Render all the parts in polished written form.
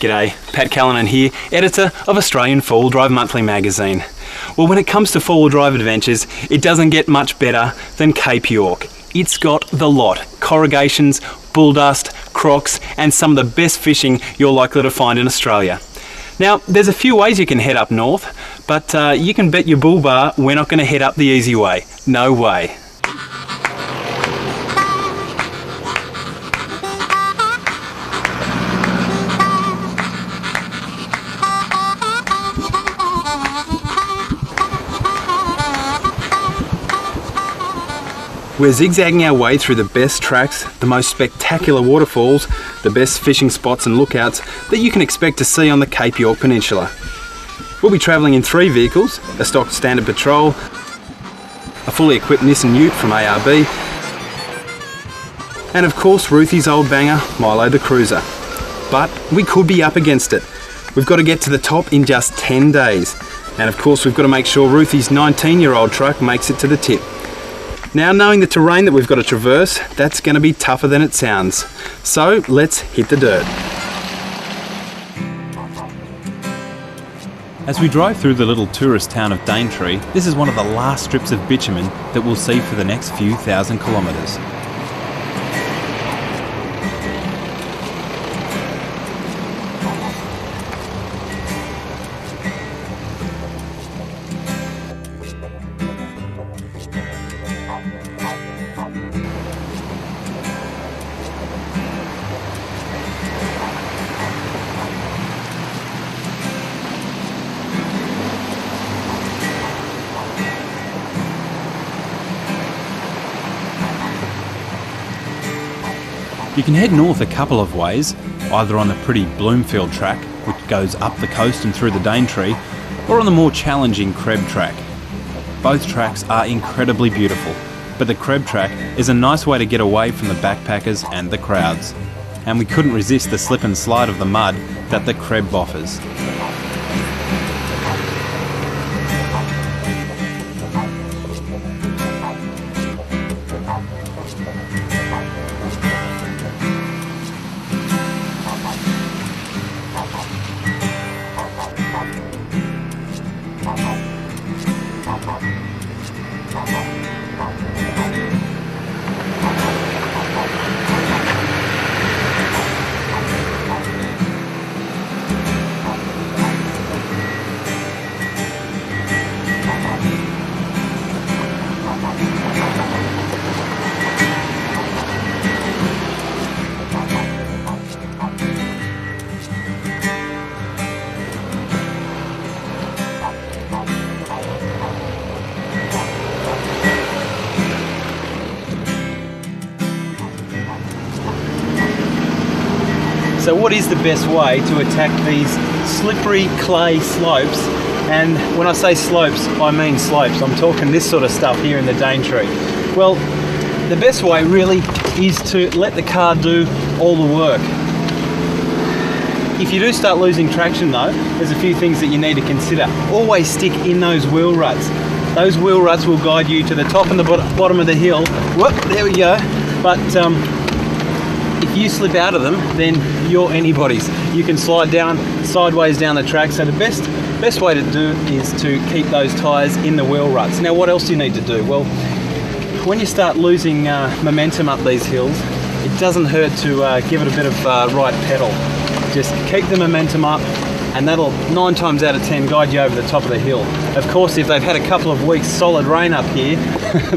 G'day, Pat Callanan here, editor of Australian Four-Wheel Drive Monthly magazine. Well, when it comes to four-wheel drive adventures, it doesn't get much better than Cape York. It's got the lot: corrugations, bull dust, crocs, and some of the best fishing you're likely to find in Australia. Now, there's a few ways you can head up north, but you can bet your bull bar we're not going to head up the easy way. No way. We're zigzagging our way through the best tracks, the most spectacular waterfalls, the best fishing spots and lookouts that you can expect to see on the Cape York Peninsula. We'll be travelling in 3 vehicles: a stock standard patrol, a fully equipped Nissan Ute from ARB, and of course Ruthie's old banger, Milo the Cruiser. But we could be up against it. We've got to get to the top in just 10 days. And of course we've got to make sure Ruthie's 19-year-old truck makes it to the tip. Now, knowing the terrain that we've got to traverse, that's going to be tougher than it sounds. So let's hit the dirt. As we drive through the little tourist town of Daintree, this is one of the last strips of bitumen that we'll see for the next few thousand kilometres. You can head north a couple of ways, either on the pretty Bloomfield track, which goes up the coast and through the Daintree, or on the more challenging Creb track. Both tracks are incredibly beautiful, but the Creb track is a nice way to get away from the backpackers and the crowds. And we couldn't resist the slip and slide of the mud that the Creb offers. So what is the best way to attack these slippery clay slopes? And when I say slopes, I mean slopes. I'm talking this sort of stuff here in the Daintree. Well, the best way really is to let the car do all the work. If you do start losing traction though, there's a few things that you need to consider. Always stick in those wheel ruts. Those wheel ruts will guide you to the top and the bottom of the hill. Whoop, there we go. But if you slip out of them, then you're anybody's. You can slide down sideways down the track. So the best way to do is to keep those tyres in the wheel ruts. Now, what else do you need to do? Well, when you start losing momentum up these hills, it doesn't hurt to give it a bit of right pedal. Just keep the momentum up, and that'll 9 times out of 10 guide you over the top of the hill. Of course, if they've had a couple of weeks solid rain up here,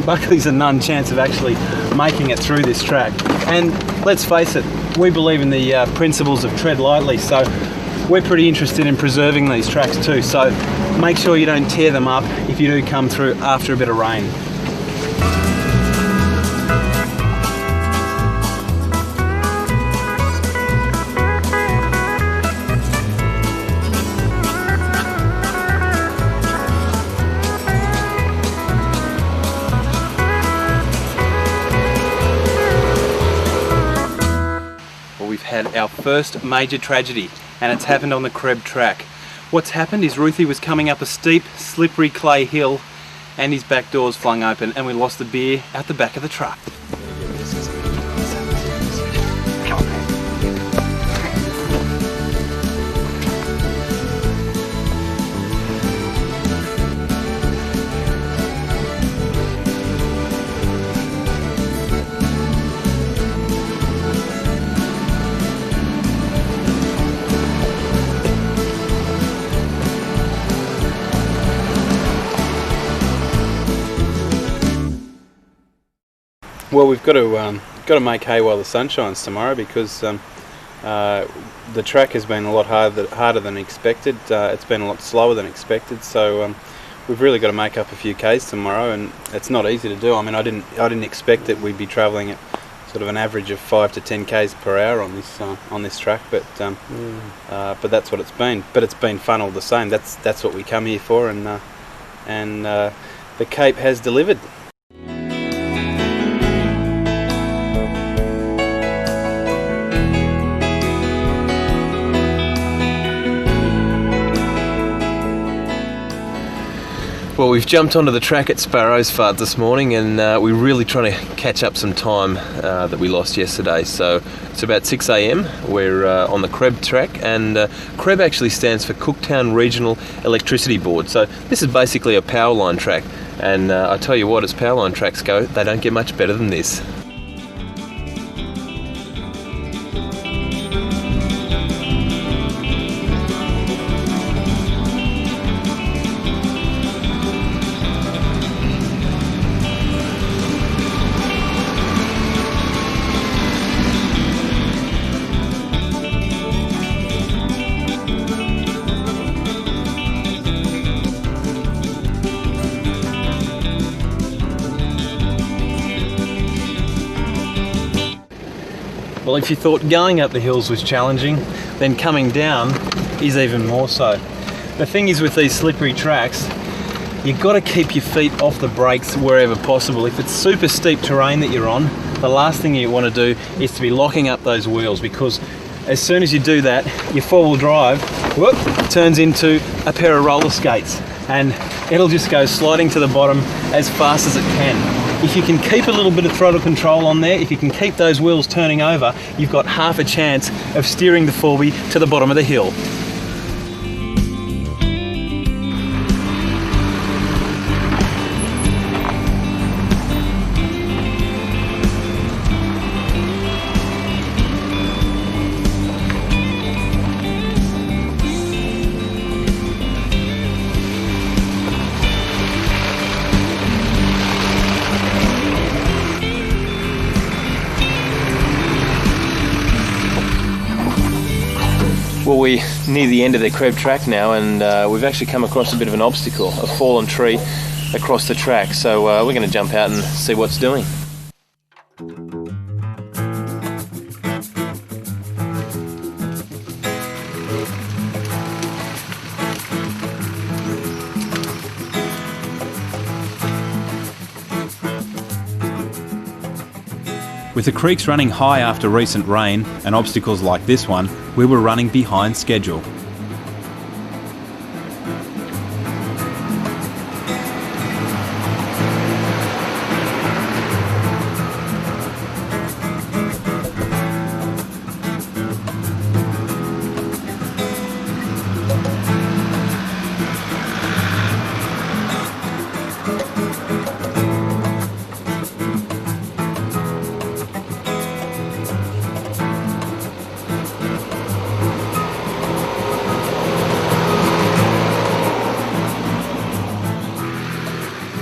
Buckley's a none chance of actually making it through this track. And let's face it, we believe in the principles of tread lightly, so we're pretty interested in preserving these tracks too. So make sure you don't tear them up if you do come through after a bit of rain. Had our first major tragedy, and it's happened on the Creb track. What's happened is Ruthie was coming up a steep, slippery clay hill, and his back doors flung open, and we lost the beer out the back of the truck. Well, we've got to make hay while the sun shines tomorrow, because the track has been a lot harder than expected. It's been a lot slower than expected, so we've really got to make up a few Ks tomorrow, and it's not easy to do. I mean, I didn't expect that we'd be travelling at sort of an average of 5 to 10 Ks per hour on this track, but that's what it's been. But it's been fun all the same. That's what we come here for, and the Cape has delivered. Well, we've jumped onto the track at Sparrows Fard this morning, and we're really trying to catch up some time that we lost yesterday. So it's about 6 a.m. We're on the CREB track, and CREB actually stands for Cooktown Regional Electricity Board. So this is basically a power line track, and I tell you what, as power line tracks go, they don't get much better than this. Well, if you thought going up the hills was challenging, then coming down is even more so. The thing is, with these slippery tracks, you've got to keep your feet off the brakes wherever possible. If it's super steep terrain that you're on, the last thing you want to do is to be locking up those wheels, because as soon as you do that, your four-wheel drive turns into a pair of roller skates, and it'll just go sliding to the bottom as fast as it can. If you can keep a little bit of throttle control on there, if you can keep those wheels turning over, you've got half a chance of steering the 4B to the bottom of the hill. Well, we're near the end of the CREB track now, and we've actually come across a bit of an obstacle, a fallen tree across the track. So we're going to jump out and see what's doing. With the creeks running high after recent rain and obstacles like this one, we were running behind schedule.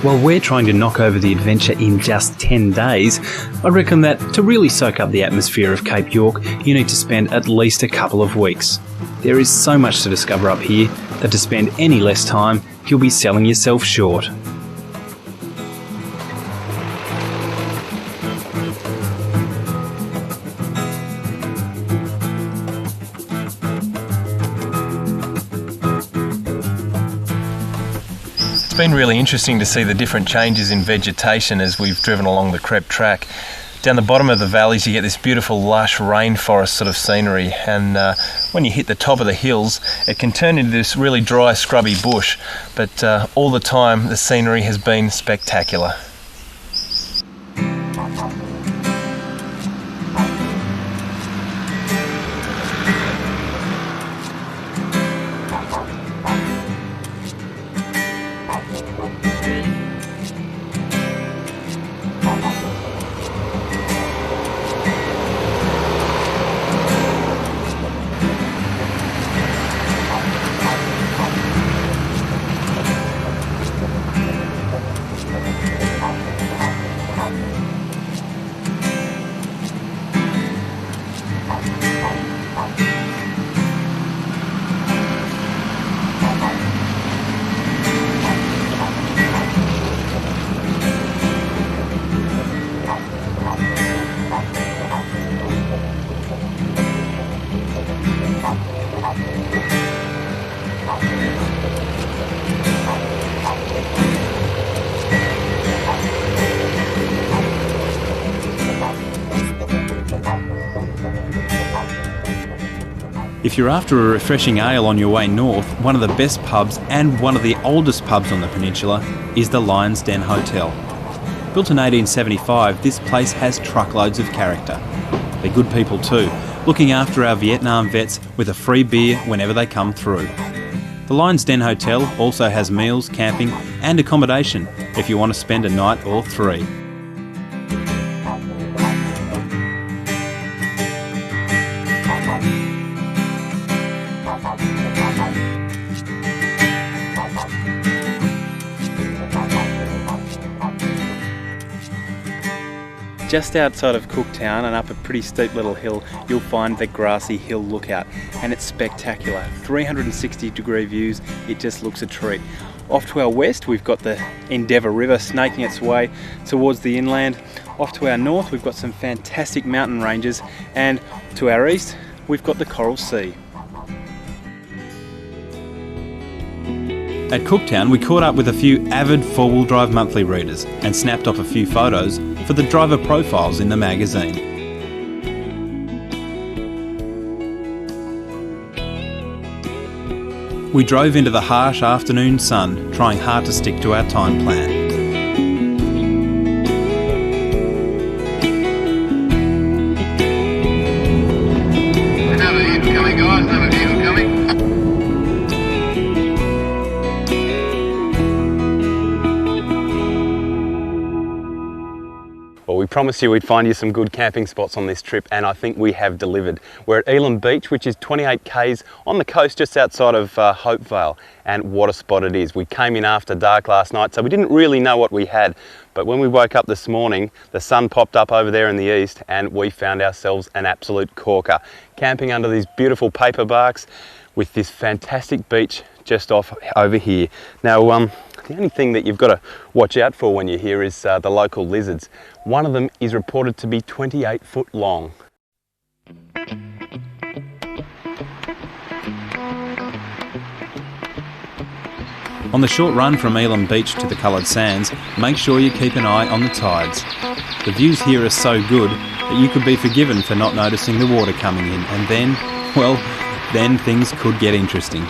While we're trying to knock over the adventure in just 10 days, I reckon that to really soak up the atmosphere of Cape York, you need to spend at least a couple of weeks. There is so much to discover up here that to spend any less time, you'll be selling yourself short. It's been really interesting to see the different changes in vegetation as we've driven along the CREB track. Down the bottom of the valleys you get this beautiful lush rainforest sort of scenery, and when you hit the top of the hills it can turn into this really dry scrubby bush, but all the time the scenery has been spectacular. If you're after a refreshing ale on your way north, one of the best pubs and one of the oldest pubs on the peninsula is the Lion's Den Hotel. Built in 1875, this place has truckloads of character. They're good people too, looking after our Vietnam vets with a free beer whenever they come through. The Lion's Den Hotel also has meals, camping and accommodation if you want to spend a night or three. Just outside of Cooktown and up a pretty steep little hill, you'll find the Grassy Hill Lookout, and it's spectacular. 360-degree views, it just looks a treat. Off to our west, we've got the Endeavour River snaking its way towards the inland. Off to our north, we've got some fantastic mountain ranges, and to our east, we've got the Coral Sea. At Cooktown, we caught up with a few avid four-wheel drive monthly readers and snapped off a few photos for the driver profiles in the magazine. We drove into the harsh afternoon sun, trying hard to stick to our time plan. Another heat coming, guys, another heat coming. Well, we promised you we'd find you some good camping spots on this trip, and I think we have delivered. We're at Elam Beach, which is 28 k's on the coast just outside of Hopevale, and what a spot it is. We came in after dark last night, so we didn't really know what we had, but when we woke up this morning, the sun popped up over there in the east, and we found ourselves an absolute corker, camping under these beautiful paper barks with this fantastic beach just off over here. Now, the only thing that you've got to watch out for when you're here is the local lizards. One of them is reported to be 28 foot long. On the short run from Elam Beach to the Coloured Sands, make sure you keep an eye on the tides. The views here are so good that you could be forgiven for not noticing the water coming in, and then, well, then things could get interesting.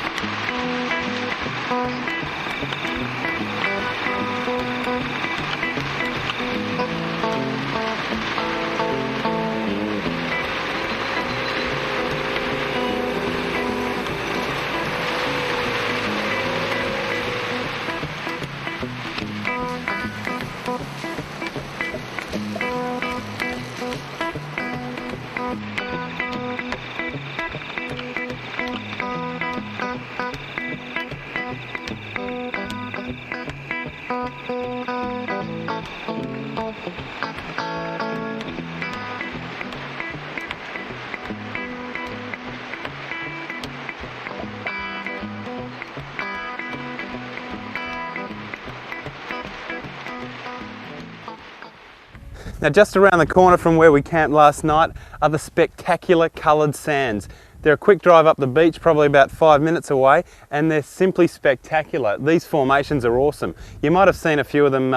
Now, just around the corner from where we camped last night are the spectacular Coloured Sands. They're a quick drive up the beach, probably about 5 minutes away, and they're simply spectacular. These formations are awesome. You might have seen a few of them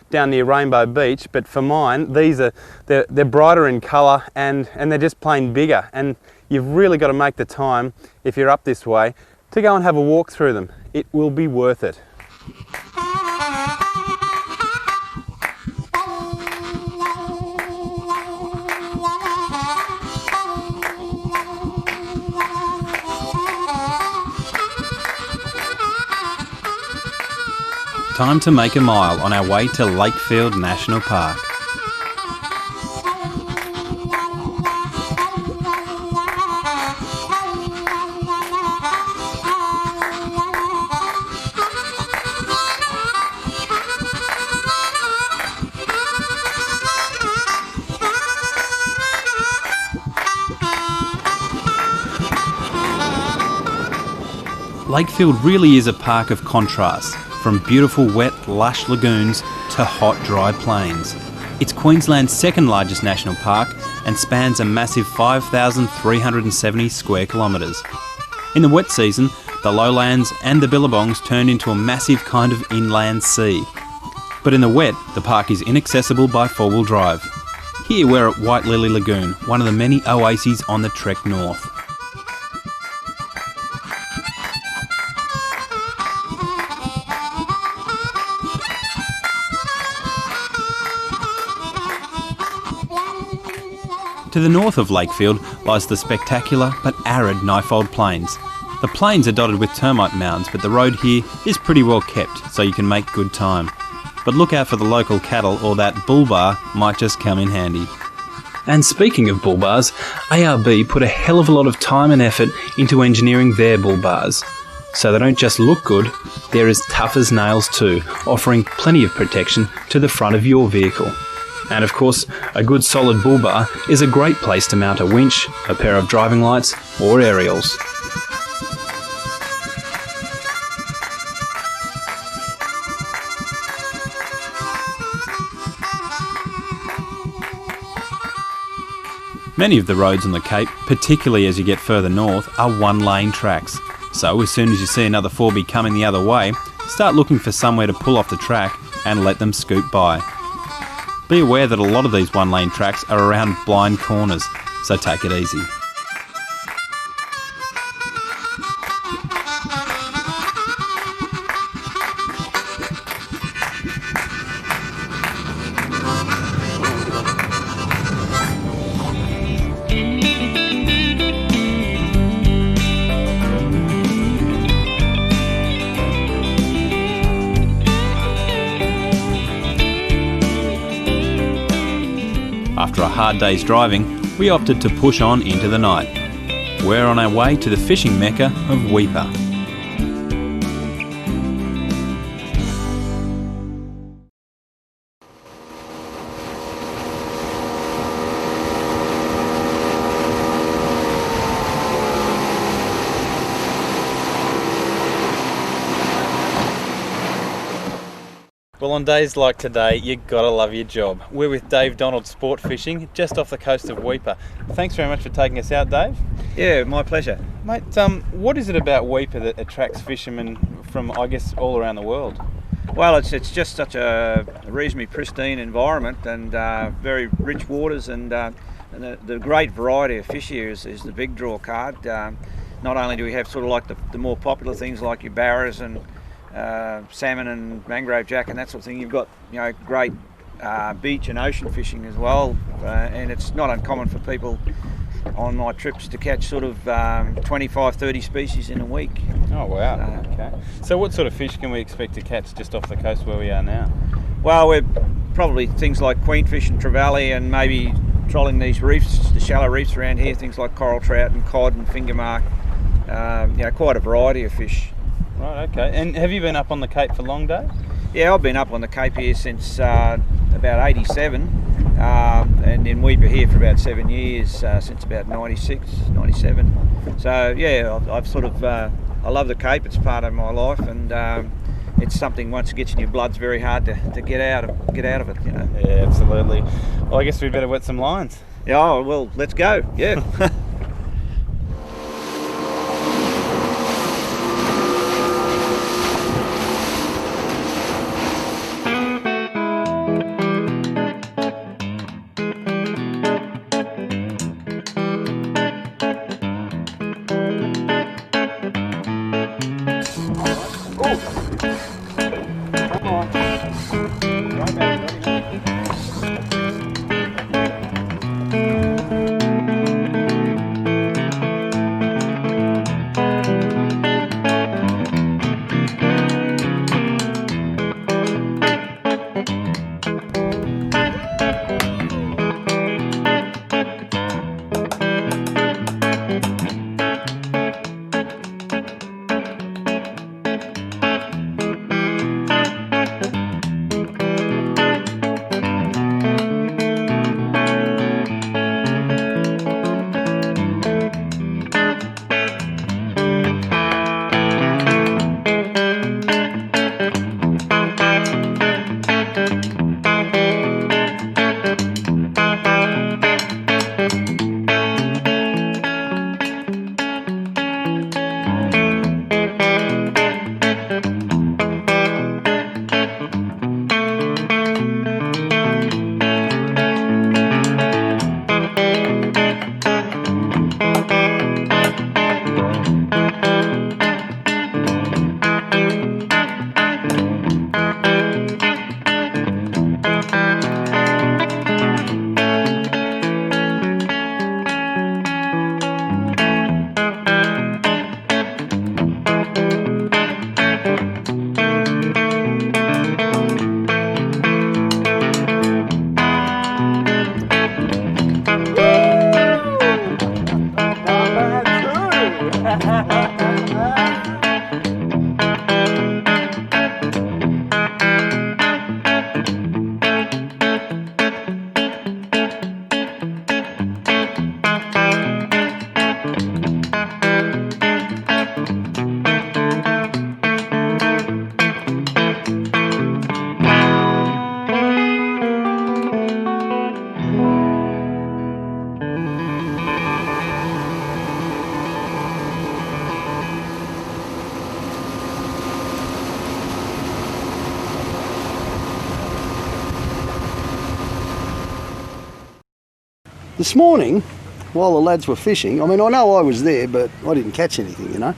down near Rainbow Beach, but for mine, they're brighter in colour and they're just plain bigger. And you've really got to make the time, if you're up this way, to go and have a walk through them. It will be worth it. Time to make a mile on our way to Lakefield National Park. Lakefield really is a park of contrasts, from beautiful wet, lush lagoons to hot, dry plains. It's Queensland's second largest national park and spans a massive 5,370 square kilometres. In the wet season, the lowlands and the billabongs turn into a massive kind of inland sea. But in the wet, the park is inaccessible by four-wheel drive. Here we're at White Lily Lagoon, one of the many oases on the trek north. To the north of Lakefield lies the spectacular but arid Nyefold Plains. The plains are dotted with termite mounds, but the road here is pretty well kept, so you can make good time. But look out for the local cattle, or that bull bar might just come in handy. And speaking of bull bars, ARB put a hell of a lot of time and effort into engineering their bull bars. So they don't just look good, they're as tough as nails too, offering plenty of protection to the front of your vehicle. And of course, a good solid bull bar is a great place to mount a winch, a pair of driving lights, or aerials. Many of the roads on the Cape, particularly as you get further north, are one-lane tracks. So as soon as you see another 4B coming the other way, start looking for somewhere to pull off the track and let them scoot by. Be aware that a lot of these one-lane tracks are around blind corners, so take it easy. After a hard day's driving, we opted to push on into the night. We're on our way to the fishing mecca of Weipa. Well, on days like today, you gotta love your job. We're with Dave Donald Sport Fishing, just off the coast of Weipa. Thanks very much for taking us out, Dave. Yeah, my pleasure. Mate, what is it about Weipa that attracts fishermen from, I guess, all around the world? Well, it's just such a reasonably pristine environment and very rich waters, and the great variety of fish here is the big draw card. Not only do we have sort of like the more popular things like your barras and salmon and mangrove jack and that sort of thing. You've got great beach and ocean fishing as well, and it's not uncommon for people on my trips to catch sort of 25-30 species in a week. Oh wow, okay. So what sort of fish can we expect to catch just off the coast where we are now? Well, we're probably things like queenfish and trevally, and maybe trolling these reefs, the shallow reefs around here, things like coral trout and cod and fingermark. Quite a variety of fish. Right, okay. And have you been up on the Cape for long, Dave? Yeah, I've been up on the Cape here since about 87, and in Weipa here for about 7 years, since about 96, 97. So yeah, I've sort of, I love the Cape. It's part of my life, and it's something once it gets in your blood, it's very hard to get out of it, Yeah, absolutely. Well, I guess we'd better wet some lines. Yeah, oh, well, let's go, yeah. This morning, while the lads were fishing, I mean, I know I was there, but I didn't catch anything, you know.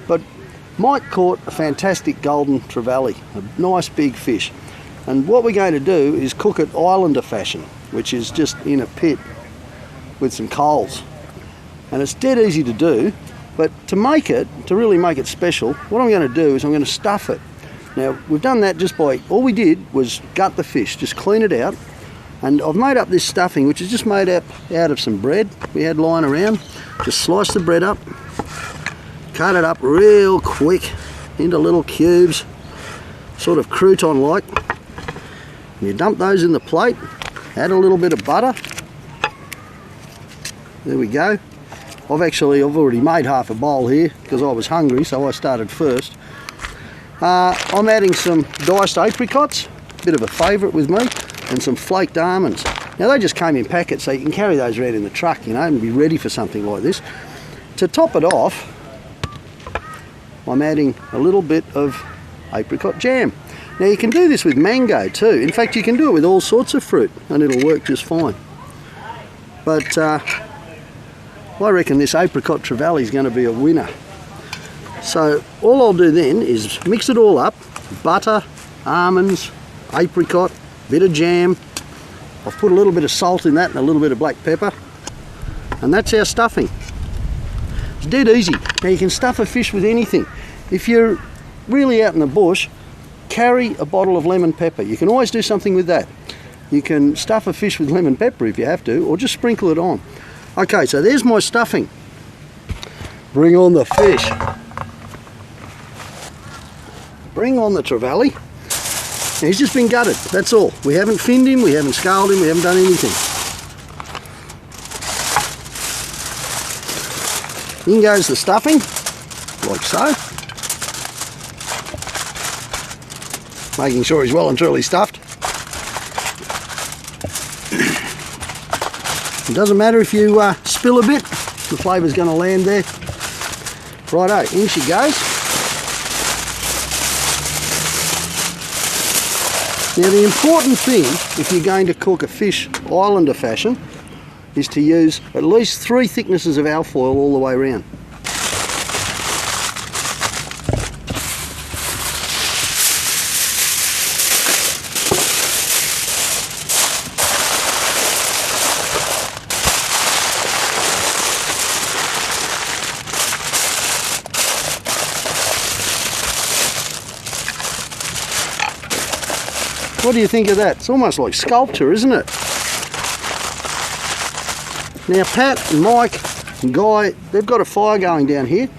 But Mike caught a fantastic golden trevally, a nice big fish. And what we're going to do is cook it Islander fashion, which is just in a pit with some coals. And it's dead easy to do, but to really make it special, what I'm going to do is I'm going to stuff it. Now, we've done that just by, all we did was gut the fish, just clean it out. And I've made up this stuffing, which is just made up out of some bread we had lying around. Just slice the bread up, cut it up real quick into little cubes, sort of crouton-like. And you dump those in the plate, add a little bit of butter. There we go. I've already made half a bowl here because I was hungry, so I started first. I'm adding some diced apricots, a bit of a favourite with me, and some flaked almonds. Now they just came in packets, so you can carry those around in the truck, you know, and be ready for something like this. To top it off, I'm adding a little bit of apricot jam. Now you can do this with mango too. In fact, you can do it with all sorts of fruit and it'll work just fine. But I reckon this apricot trevally is going to be a winner. So all I'll do then is mix it all up: butter, almonds, apricot, bit of jam. I've put a little bit of salt in that and a little bit of black pepper, and that's our stuffing. It's dead easy. Now you can stuff a fish with anything. If you're really out in the bush, carry a bottle of lemon pepper. You can always do something with that. You can stuff a fish with lemon pepper if you have to, or just sprinkle it on. Okay, so there's my stuffing. Bring on the fish. Bring on the trevally. Now, he's just been gutted, that's all. We haven't finned him, we haven't scaled him, we haven't done anything. In goes the stuffing, like so. Making sure he's well and truly stuffed. It doesn't matter if you spill a bit, the flavour's going to land there. Righto, in she goes. Now the important thing, if you're going to cook a fish Islander fashion, is to use at least 3 thicknesses of alfoil all the way around. What do you think of that? It's almost like sculpture, isn't it? Now Pat and Mike and Guy, they've got a fire going down here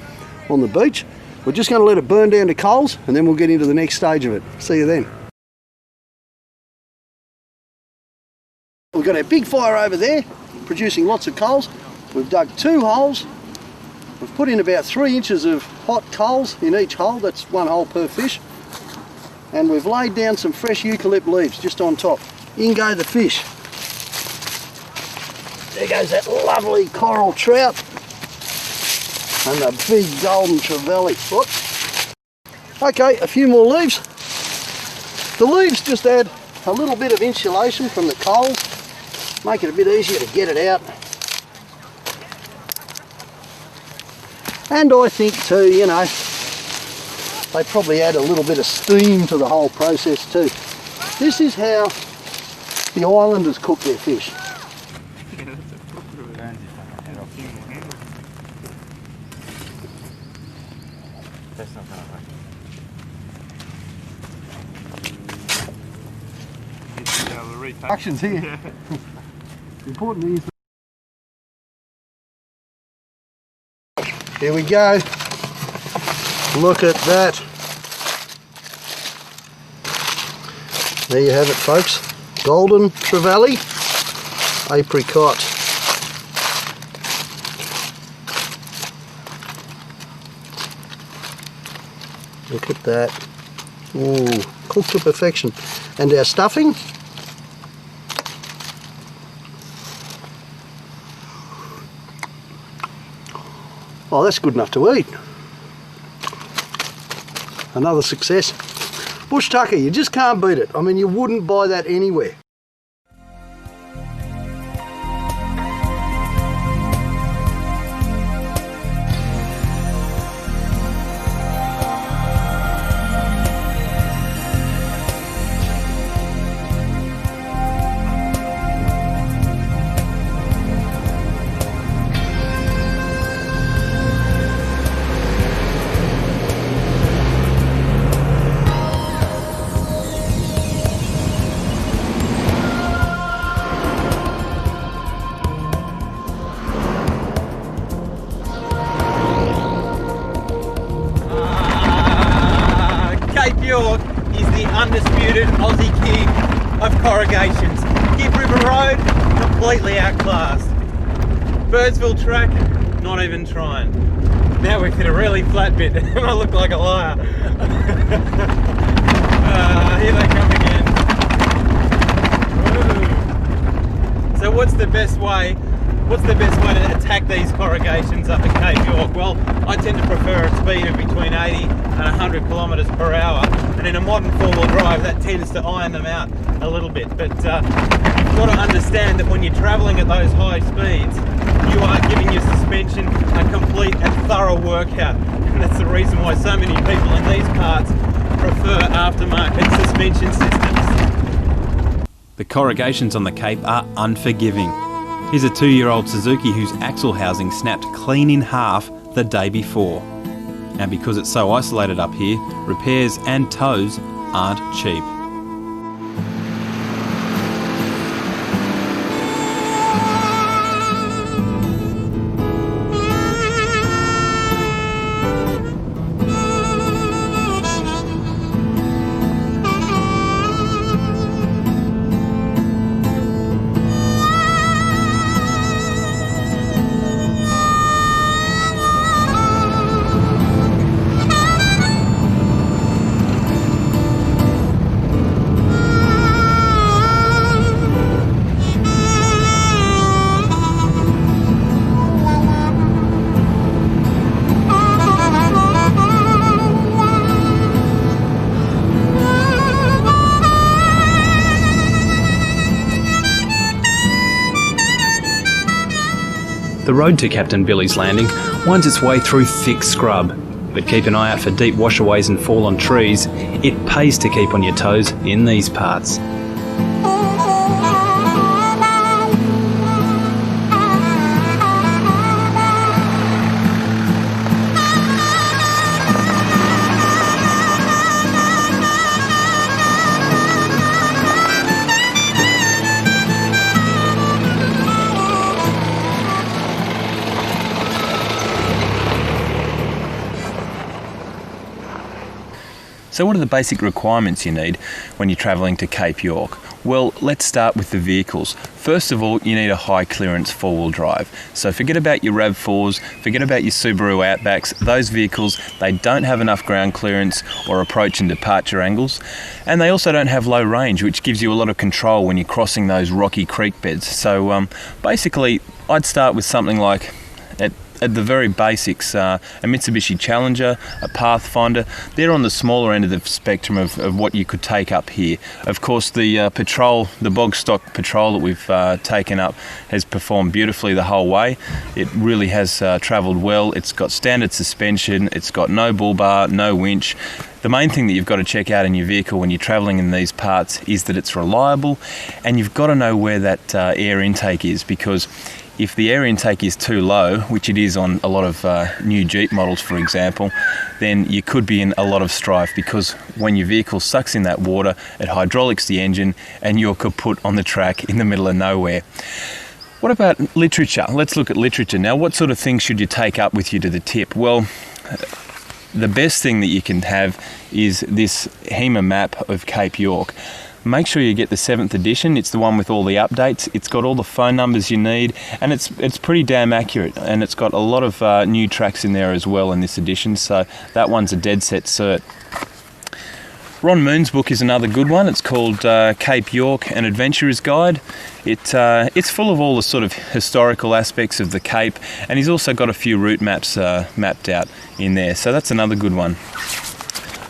on the beach. We're just going to let it burn down to coals and then we'll get into the next stage of it. See you then. We've got our big fire over there, producing lots of coals. We've dug 2 holes. We've put in about 3 inches of hot coals in each hole. That's 1 hole per fish. And we've laid down some fresh eucalypt leaves just on top. In go the fish. There goes that lovely coral trout and the big golden trevally. Whoops. Okay, a few more leaves. The leaves just add a little bit of insulation from the coals, make it a bit easier to get it out. And I think too, you know, they probably add a little bit of steam to the whole process too. This is how the islanders cook their fish. Actions here. Important is Here we go. Look at that. There you have it, folks. Golden Trevally apricot. Look at that. Ooh, cooked to perfection. And our stuffing. Oh, that's good enough to eat. Another success. Bush tucker, you just can't beat it. I mean, you wouldn't buy that anywhere. Cape York is the undisputed Aussie king of corrugations. Gibb River Road, completely outclassed. Birdsville Track, not even trying. Now we've hit a really flat bit and I look like a liar. Here they come again. Woo. So what's the best way to attack these corrugations up at Cape York? Well, I tend to prefer a speed of between 80 and 100 kilometres per hour, and in a modern four-wheel drive that tends to iron them out a little bit. But you've got to understand that when you're travelling at those high speeds, you are giving your suspension a complete and thorough workout, and that's the reason why so many people in these parts prefer aftermarket suspension systems. The corrugations on the Cape are unforgiving. Here's a 2-year-old Suzuki whose axle housing snapped clean in half the day before. And because it's so isolated up here, repairs and tows aren't cheap. The road to Captain Billy's Landing winds its way through thick scrub, but keep an eye out for deep washaways and fallen trees. It pays to keep on your toes in these parts. So what are the basic requirements you need when you're travelling to Cape York? Well, let's start with the vehicles. First of all, you need a high clearance four-wheel drive. So forget about your RAV4s, forget about your Subaru Outbacks. Those vehicles, they don't have enough ground clearance or approach and departure angles. And they also don't have low range, which gives you a lot of control when you're crossing those rocky creek beds. So basically, I'd start with something like, at the very basics, a Mitsubishi Challenger, a Pathfinder. They're on the smaller end of the spectrum of what you could take up here. Of course, the Patrol, the bog stock Patrol that we've taken up has performed beautifully the whole way. It really has travelled well. It's got standard suspension, it's got no bull bar, no winch. The main thing that you've got to check out in your vehicle when you're travelling in these parts is that it's reliable, and you've got to know where that air intake is, because if the air intake is too low, which it is on a lot of new Jeep models, for example, then you could be in a lot of strife, because when your vehicle sucks in that water, it hydraulics the engine and you're kaput on the track in the middle of nowhere. What about literature? Let's look at literature now. What sort of things should you take up with you to the tip? Well, the best thing that you can have is this HEMA map of Cape York. Make sure you get the 7th edition. It's the one with all the updates. It's got all the phone numbers you need, and it's pretty damn accurate. And it's got a lot of new tracks in there as well in this edition, so that one's a dead set cert. Ron Moon's book is another good one. It's called Cape York, An Adventurer's Guide. It's full of all the sort of historical aspects of the Cape, and he's also got a few route maps mapped out in there, so that's another good one.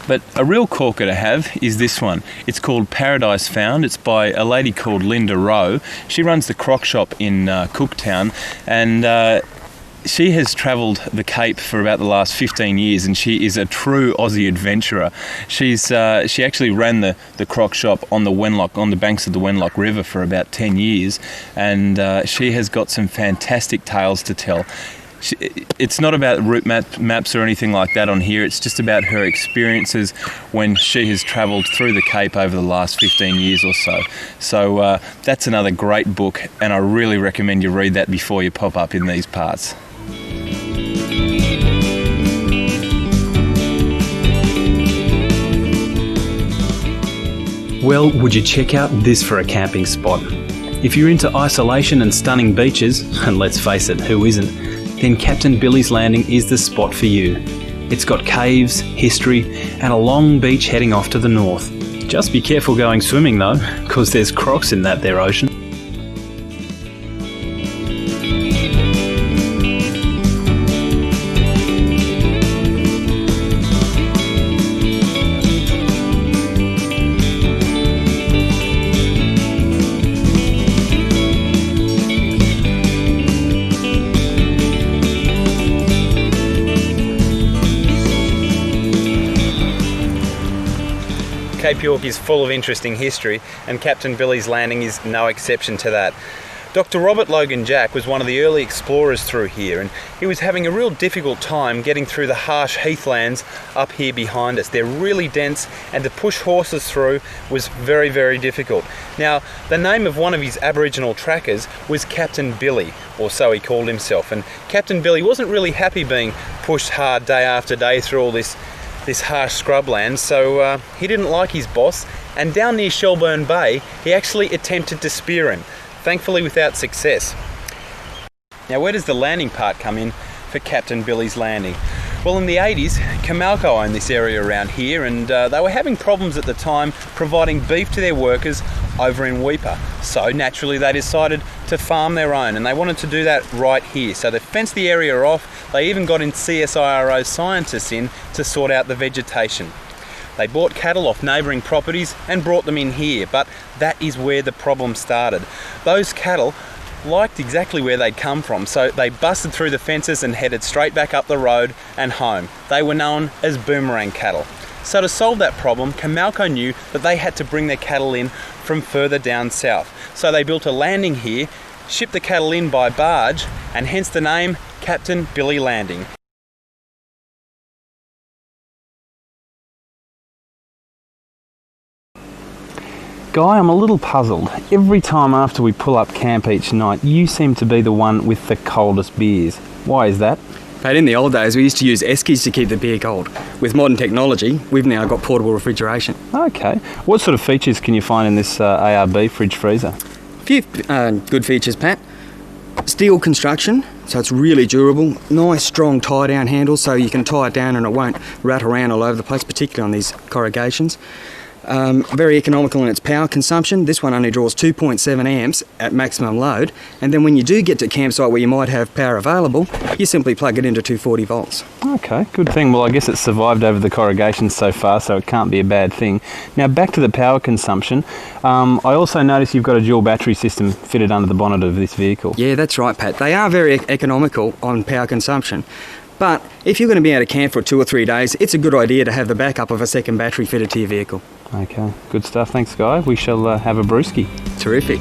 But a real corker to have is this one. It's called Paradise Found. It's by a lady called Linda Rowe. She runs the Croc Shop in Cooktown, and she has travelled the Cape for about the last 15 years, and she is a true Aussie adventurer. She actually ran the Croc Shop on the banks of the Wenlock River for about 10 years, and she has got some fantastic tales to tell. It's not about route maps or anything like that on here. It's just about her experiences when she has travelled through the Cape over the last 15 years or so. So that's another great book, and I really recommend you read that before you pop up in these parts. Well, would you check out this for a camping spot? If you're into isolation and stunning beaches, and let's face it, who isn't, then Captain Billy's Landing is the spot for you. It's got caves, history, and a long beach heading off to the north. Just be careful going swimming though, because there's crocs in that there ocean. Cape York is full of interesting history, and Captain Billy's Landing is no exception to that. Dr. Robert Logan Jack was one of the early explorers through here, and he was having a real difficult time getting through the harsh heathlands up here behind us. They're really dense, and to push horses through was very, very difficult. Now, the name of one of his Aboriginal trackers was Captain Billy, or so he called himself, and Captain Billy wasn't really happy being pushed hard day after day through all this harsh scrubland, so he didn't like his boss, and down near Shelburne Bay he actually attempted to spear him, thankfully without success. Now, where does the landing part come in for Captain Billy's Landing? Well, in the 80s, Comalco owned this area around here, and they were having problems at the time providing beef to their workers over in Weipa. So naturally they decided to farm their own, and they wanted to do that right here. So they fenced the area off. They even got in CSIRO scientists in to sort out the vegetation. They bought cattle off neighbouring properties and brought them in here, but that is where the problem started. Those cattle liked exactly where they'd come from, so they busted through the fences and headed straight back up the road and home. They were known as boomerang cattle. So to solve that problem, Comalco knew that they had to bring their cattle in from further down south. So they built a landing here, shipped the cattle in by barge, and hence the name Captain Billy Landing. Guy, I'm a little puzzled. Every time after we pull up camp each night, you seem to be the one with the coldest beers. Why is that? But in the old days, we used to use eskies to keep the beer cold. With modern technology, we've now got portable refrigeration. Okay. What sort of features can you find in this ARB fridge freezer? A few good features, Pat. Steel construction, so it's really durable. Nice, strong tie-down handles, so you can tie it down and it won't rattle around all over the place, particularly on these corrugations. Very economical in its power consumption. This one only draws 2.7 amps at maximum load, and then when you do get to a campsite where you might have power available, you simply plug it into 240 volts. Okay, good thing. Well, I guess it's survived over the corrugations so far, so it can't be a bad thing. Now, back to the power consumption. I also notice you've got a dual battery system fitted under the bonnet of this vehicle. Yeah, that's right, Pat. They are very economical on power consumption. But if you're going to be out of camp for 2 or 3 days, it's a good idea to have the backup of a second battery fitted to your vehicle. Okay, good stuff. Thanks, Guy. We shall have a brewski. Terrific.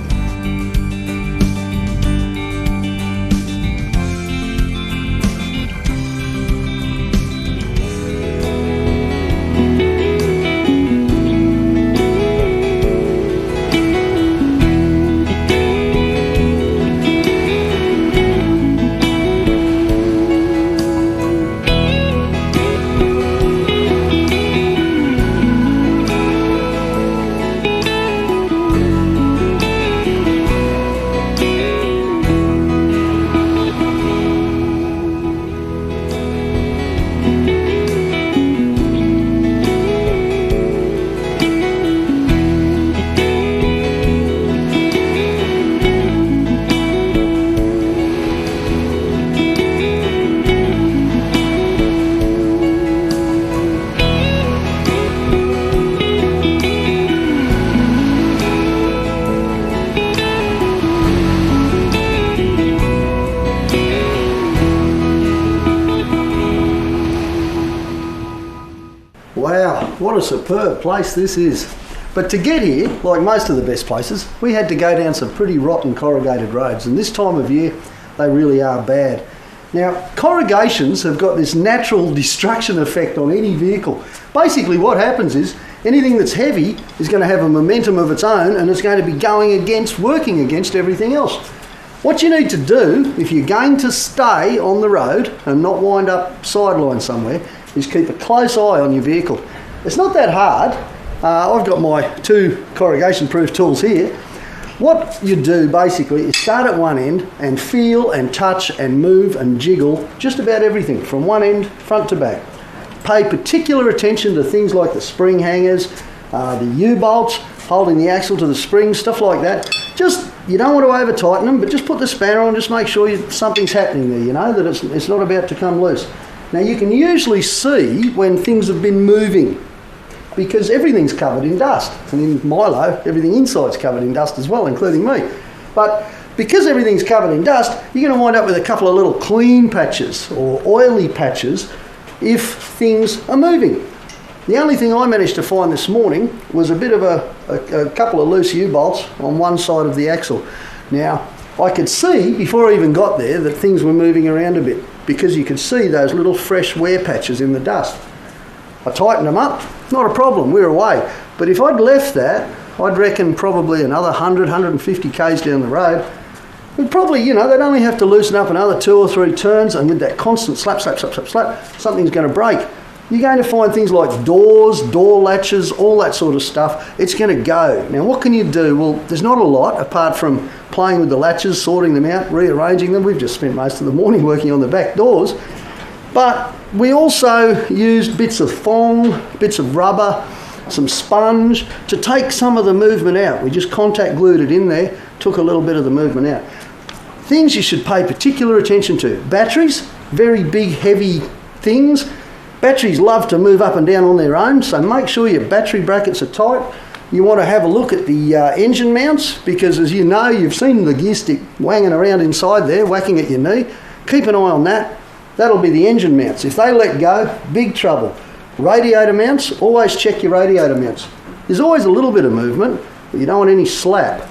Wow, what a superb place this is. But to get here, like most of the best places, we had to go down some pretty rotten corrugated roads, and this time of year they really are bad. Now, corrugations have got this natural destruction effect on any vehicle. Basically what happens is anything that's heavy is going to have a momentum of its own, and it's going to be working against everything else. What you need to do, if you're going to stay on the road and not wind up sidelined somewhere, is keep a close eye on your vehicle. It's not that hard. I've got my 2 corrugation proof tools here. What you do basically is start at one end and feel and touch and move and jiggle just about everything from one end front to back. Pay particular attention to things like the spring hangers, the U-bolts, holding the axle to the spring, stuff like that. You don't want to over tighten them, but just put the spanner on, just make sure something's happening there, you know, that it's not about to come loose. Now you can usually see when things have been moving, because everything's covered in dust. And in Milo, everything inside's covered in dust as well, including me. But because everything's covered in dust, you're going to wind up with a couple of little clean patches or oily patches if things are moving. The only thing I managed to find this morning was a bit of a couple of loose U-bolts on one side of the axle. Now, I could see, before I even got there, that things were moving around a bit, because you could see those little fresh wear patches in the dust. I tightened them up, not a problem, we're away. But if I'd left that, I'd reckon probably another 100, 150 k's down the road, we'd probably, you know, they'd only have to loosen up another 2 or 3 turns, and with that constant slap, slap, slap, slap, slap, something's going to break. You're going to find things like doors, door latches, all that sort of stuff. It's going to go. Now, what can you do? Well, there's not a lot apart from playing with the latches, sorting them out, rearranging them. We've just spent most of the morning working on the back doors. But we also used bits of thong, bits of rubber, some sponge to take some of the movement out. We just contact glued it in there, took a little bit of the movement out. Things you should pay particular attention to. Batteries, very big, heavy things. Batteries love to move up and down on their own, so make sure your battery brackets are tight. You want to have a look at the engine mounts, because as you know, you've seen the gear stick wanging around inside there, whacking at your knee. Keep an eye on that. That'll be the engine mounts. If they let go, big trouble. Radiator mounts, always check your radiator mounts. There's always a little bit of movement, but you don't want any slap.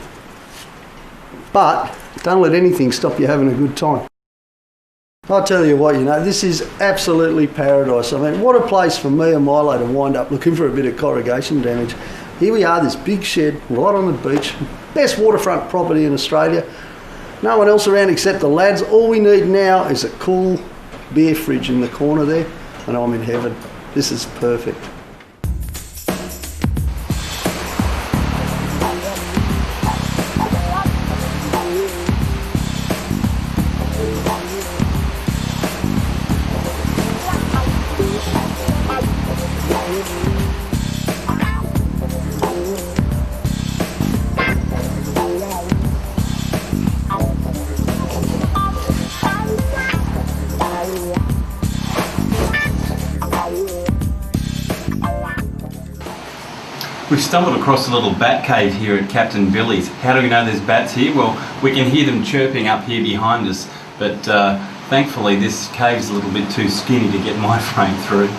But don't let anything stop you having a good time. I'll tell you what, you know, this is absolutely paradise. I mean, what a place for me and Milo to wind up looking for a bit of corrugation damage. Here we are, this big shed, right on the beach, best waterfront property in Australia. No one else around except the lads. All we need now is a cool beer fridge in the corner there, and I'm in heaven. This is perfect. We've stumbled across a little bat cave here at Captain Billy's. How do we know there's bats here? Well, we can hear them chirping up here behind us, but thankfully this cave's a little bit too skinny to get my frame through.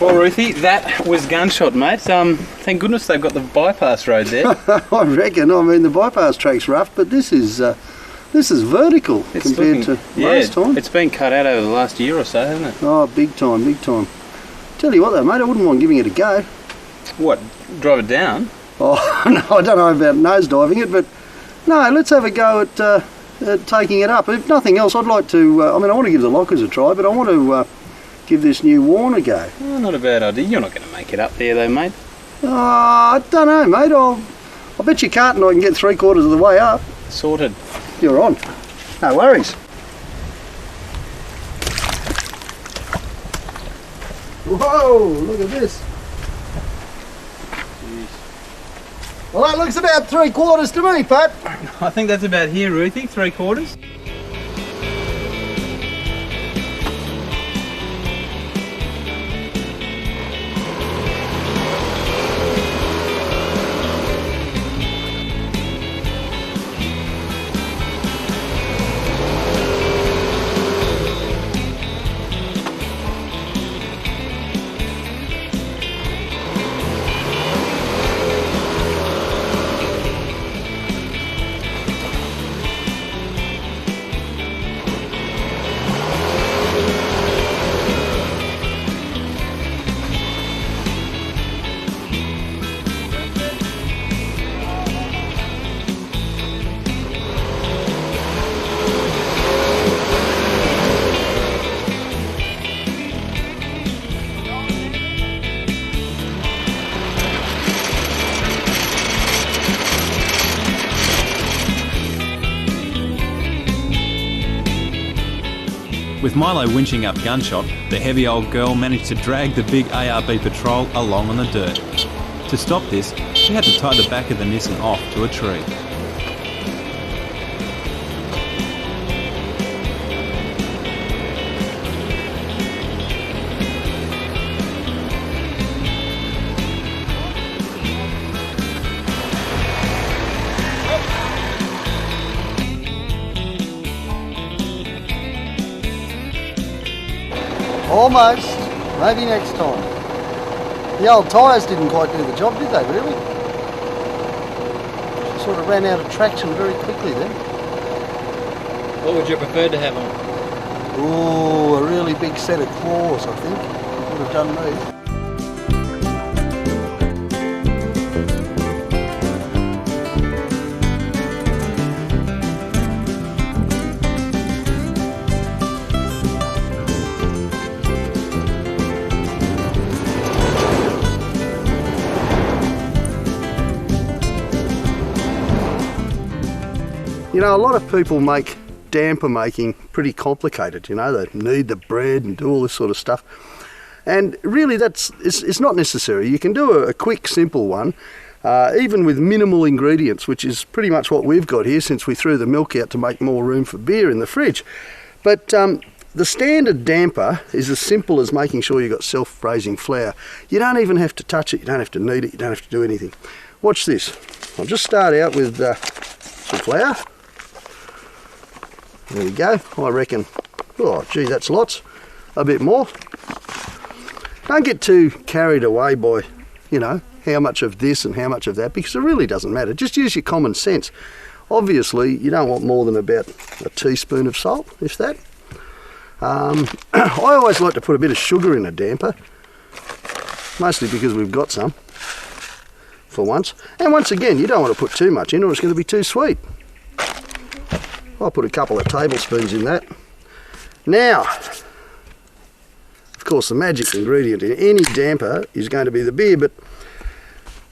Well, Ruthie, that was Gunshot, mate. Thank goodness they've got the bypass road there. I reckon. I mean, the bypass track's rough, but this is vertical compared to last time. It's been cut out over the last year or so, hasn't it? Oh, big time, big time. Tell you what though, mate, I wouldn't mind giving it a go. What? Drive it down? Oh, no, I don't know about nosediving it, but no, let's have a go at taking it up. If nothing else, I'd like to, I want to give the Lockers a try, but I want to give this new Warn a go. Oh, not a bad idea. You're not going to make it up there though, mate. I don't know, mate. I'll bet you can't and I can get 3/4 of the way up. Sorted. You're on. No worries. Whoa, look at this. Well, that looks about 3/4 to me, Pat. I think that's about here, Ruthie, 3/4. With Milo winching up Gunshot, the heavy old girl managed to drag the big ARB Patrol along on the dirt. To stop this, she had to tie the back of the Nissan off to a tree. Almost. Maybe next time. The old tyres didn't quite do the job, did they, really? She sort of ran out of traction very quickly then. What would you prefer to have on? Ooh, a really big set of claws, I think. Would have done me. You know, a lot of people make damper making pretty complicated, you know, they knead the bread and do all this sort of stuff. And really it's not necessary. You can do a quick, simple one, even with minimal ingredients, which is pretty much what we've got here since we threw the milk out to make more room for beer in the fridge. But the standard damper is as simple as making sure you've got self-raising flour. You don't even have to touch it, you don't have to knead it, you don't have to do anything. Watch this. I'll just start out with some flour. There we go. I reckon, oh gee, that's lots. A bit more. Don't get too carried away by, you know, how much of this and how much of that, because it really doesn't matter. Just use your common sense. Obviously, you don't want more than about a teaspoon of salt, if that. I always like to put a bit of sugar in a damper, mostly because we've got some, for once. And once again, you don't want to put too much in or it's going to be too sweet. I'll put a couple of tablespoons in that. Now, of course, the magic ingredient in any damper is going to be the beer, but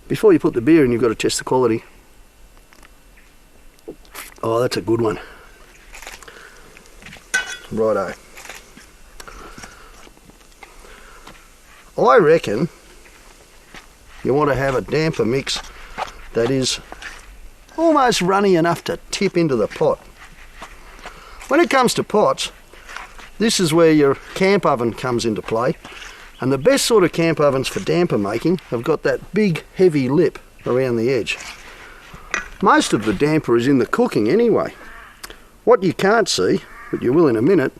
before you put the beer in, you've got to test the quality. Oh, that's a good one. Righto. I reckon you want to have a damper mix that is almost runny enough to tip into the pot. When it comes to pots, this is where your camp oven comes into play, and the best sort of camp ovens for damper making have got that big heavy lip around the edge. Most of the damper is in the cooking anyway. What you can't see, but you will in a minute,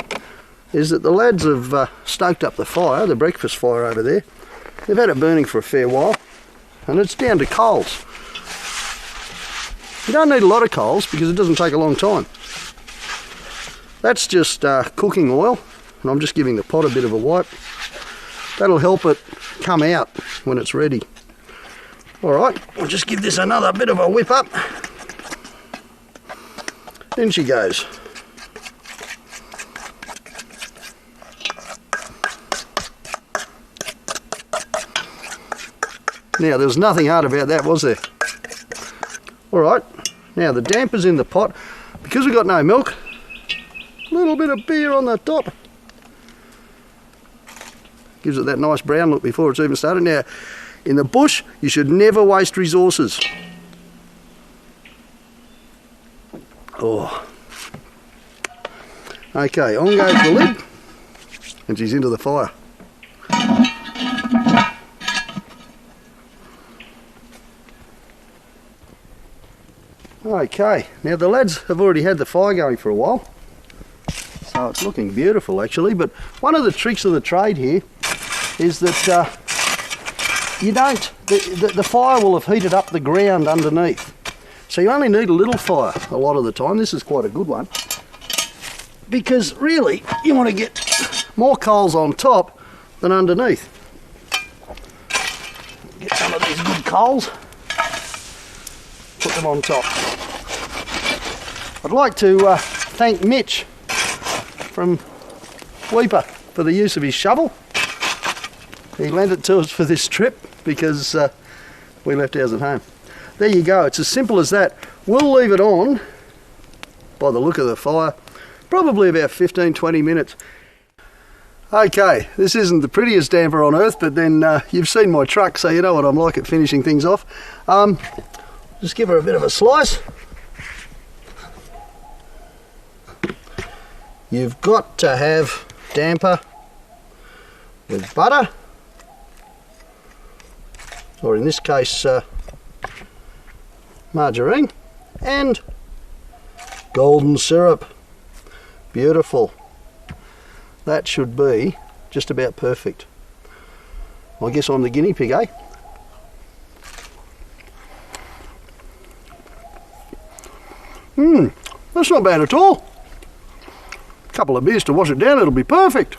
is that the lads have stoked up the fire, the breakfast fire over there, They've had it burning for a fair while, and it's down to coals. You don't need a lot of coals because it doesn't take a long time. That's just cooking oil, and I'm just giving the pot a bit of a wipe. That'll help it come out when it's ready. Alright, I'll just give this another bit of a whip up. In she goes. Now, there was nothing hard about that, was there? Alright, now the damper's in the pot. Because we've got no milk, a little bit of beer on the top. Gives it that nice brown look before it's even started. Now, in the bush, you should never waste resources. Oh. Okay, on goes the lid, and she's into the fire. Okay, now the lads have already had the fire going for a while, so it's looking beautiful actually, but one of the tricks of the trade here is that you don't, the fire will have heated up the ground underneath, so you only need a little fire a lot of the time. This is quite a good one, because really you want to get more coals on top than underneath. Get some of these good coals, put them on top. I'd like to thank Mitch from Weeper for the use of his shovel. He lent it to us for this trip because we left ours at home. There you go, it's as simple as that. We'll leave it on, by the look of the fire, probably about 15-20 minutes. Okay, this isn't the prettiest damper on earth, but then you've seen my truck, so you know what I'm like at finishing things off. Just give her a bit of a slice. You've got to have damper with butter, or in this case margarine, and golden syrup. Beautiful. That should be just about perfect. I guess I'm the guinea pig, eh? That's not bad at all. A couple of beers to wash it down, it'll be perfect.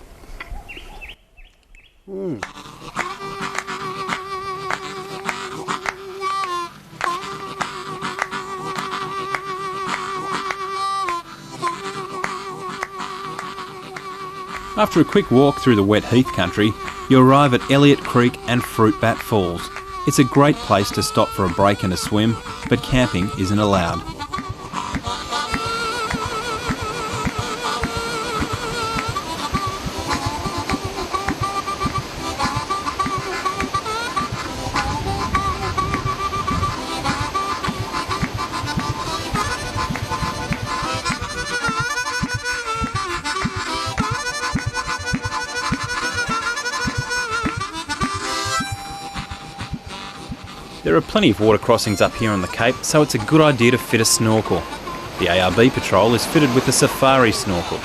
After a quick walk through the wet heath country, you arrive at Elliott Creek and Fruitbat Falls. It's a great place to stop for a break and a swim, but camping isn't allowed. There are plenty of water crossings up here on the Cape, so it's a good idea to fit a snorkel. The ARB Patrol is fitted with a safari snorkel.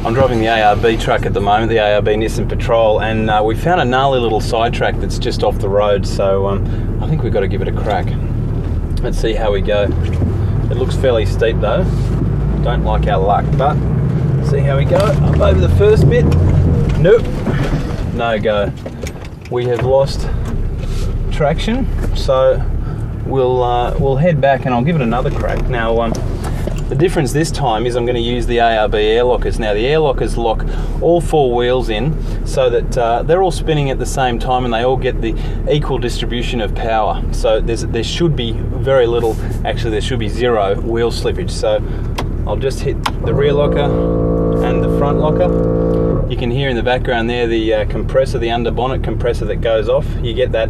I'm driving the ARB truck at the moment, the ARB Nissan Patrol, and we found a gnarly little sidetrack that's just off the road, so I think we've got to give it a crack. Let's see how we go. It looks fairly steep though. Don't like our luck, but see how we go. Up over the first bit. Nope. No go. We have lost traction, so we'll head back and I'll give it another crack. Now, the difference this time is I'm going to use the ARB air lockers. Now the air lockers lock all four wheels in so that they're all spinning at the same time and they all get the equal distribution of power. So there should be very little, actually there should be zero wheel slippage. So I'll just hit the rear locker and the front locker. You can hear in the background there the compressor, the under bonnet compressor that goes off. You get that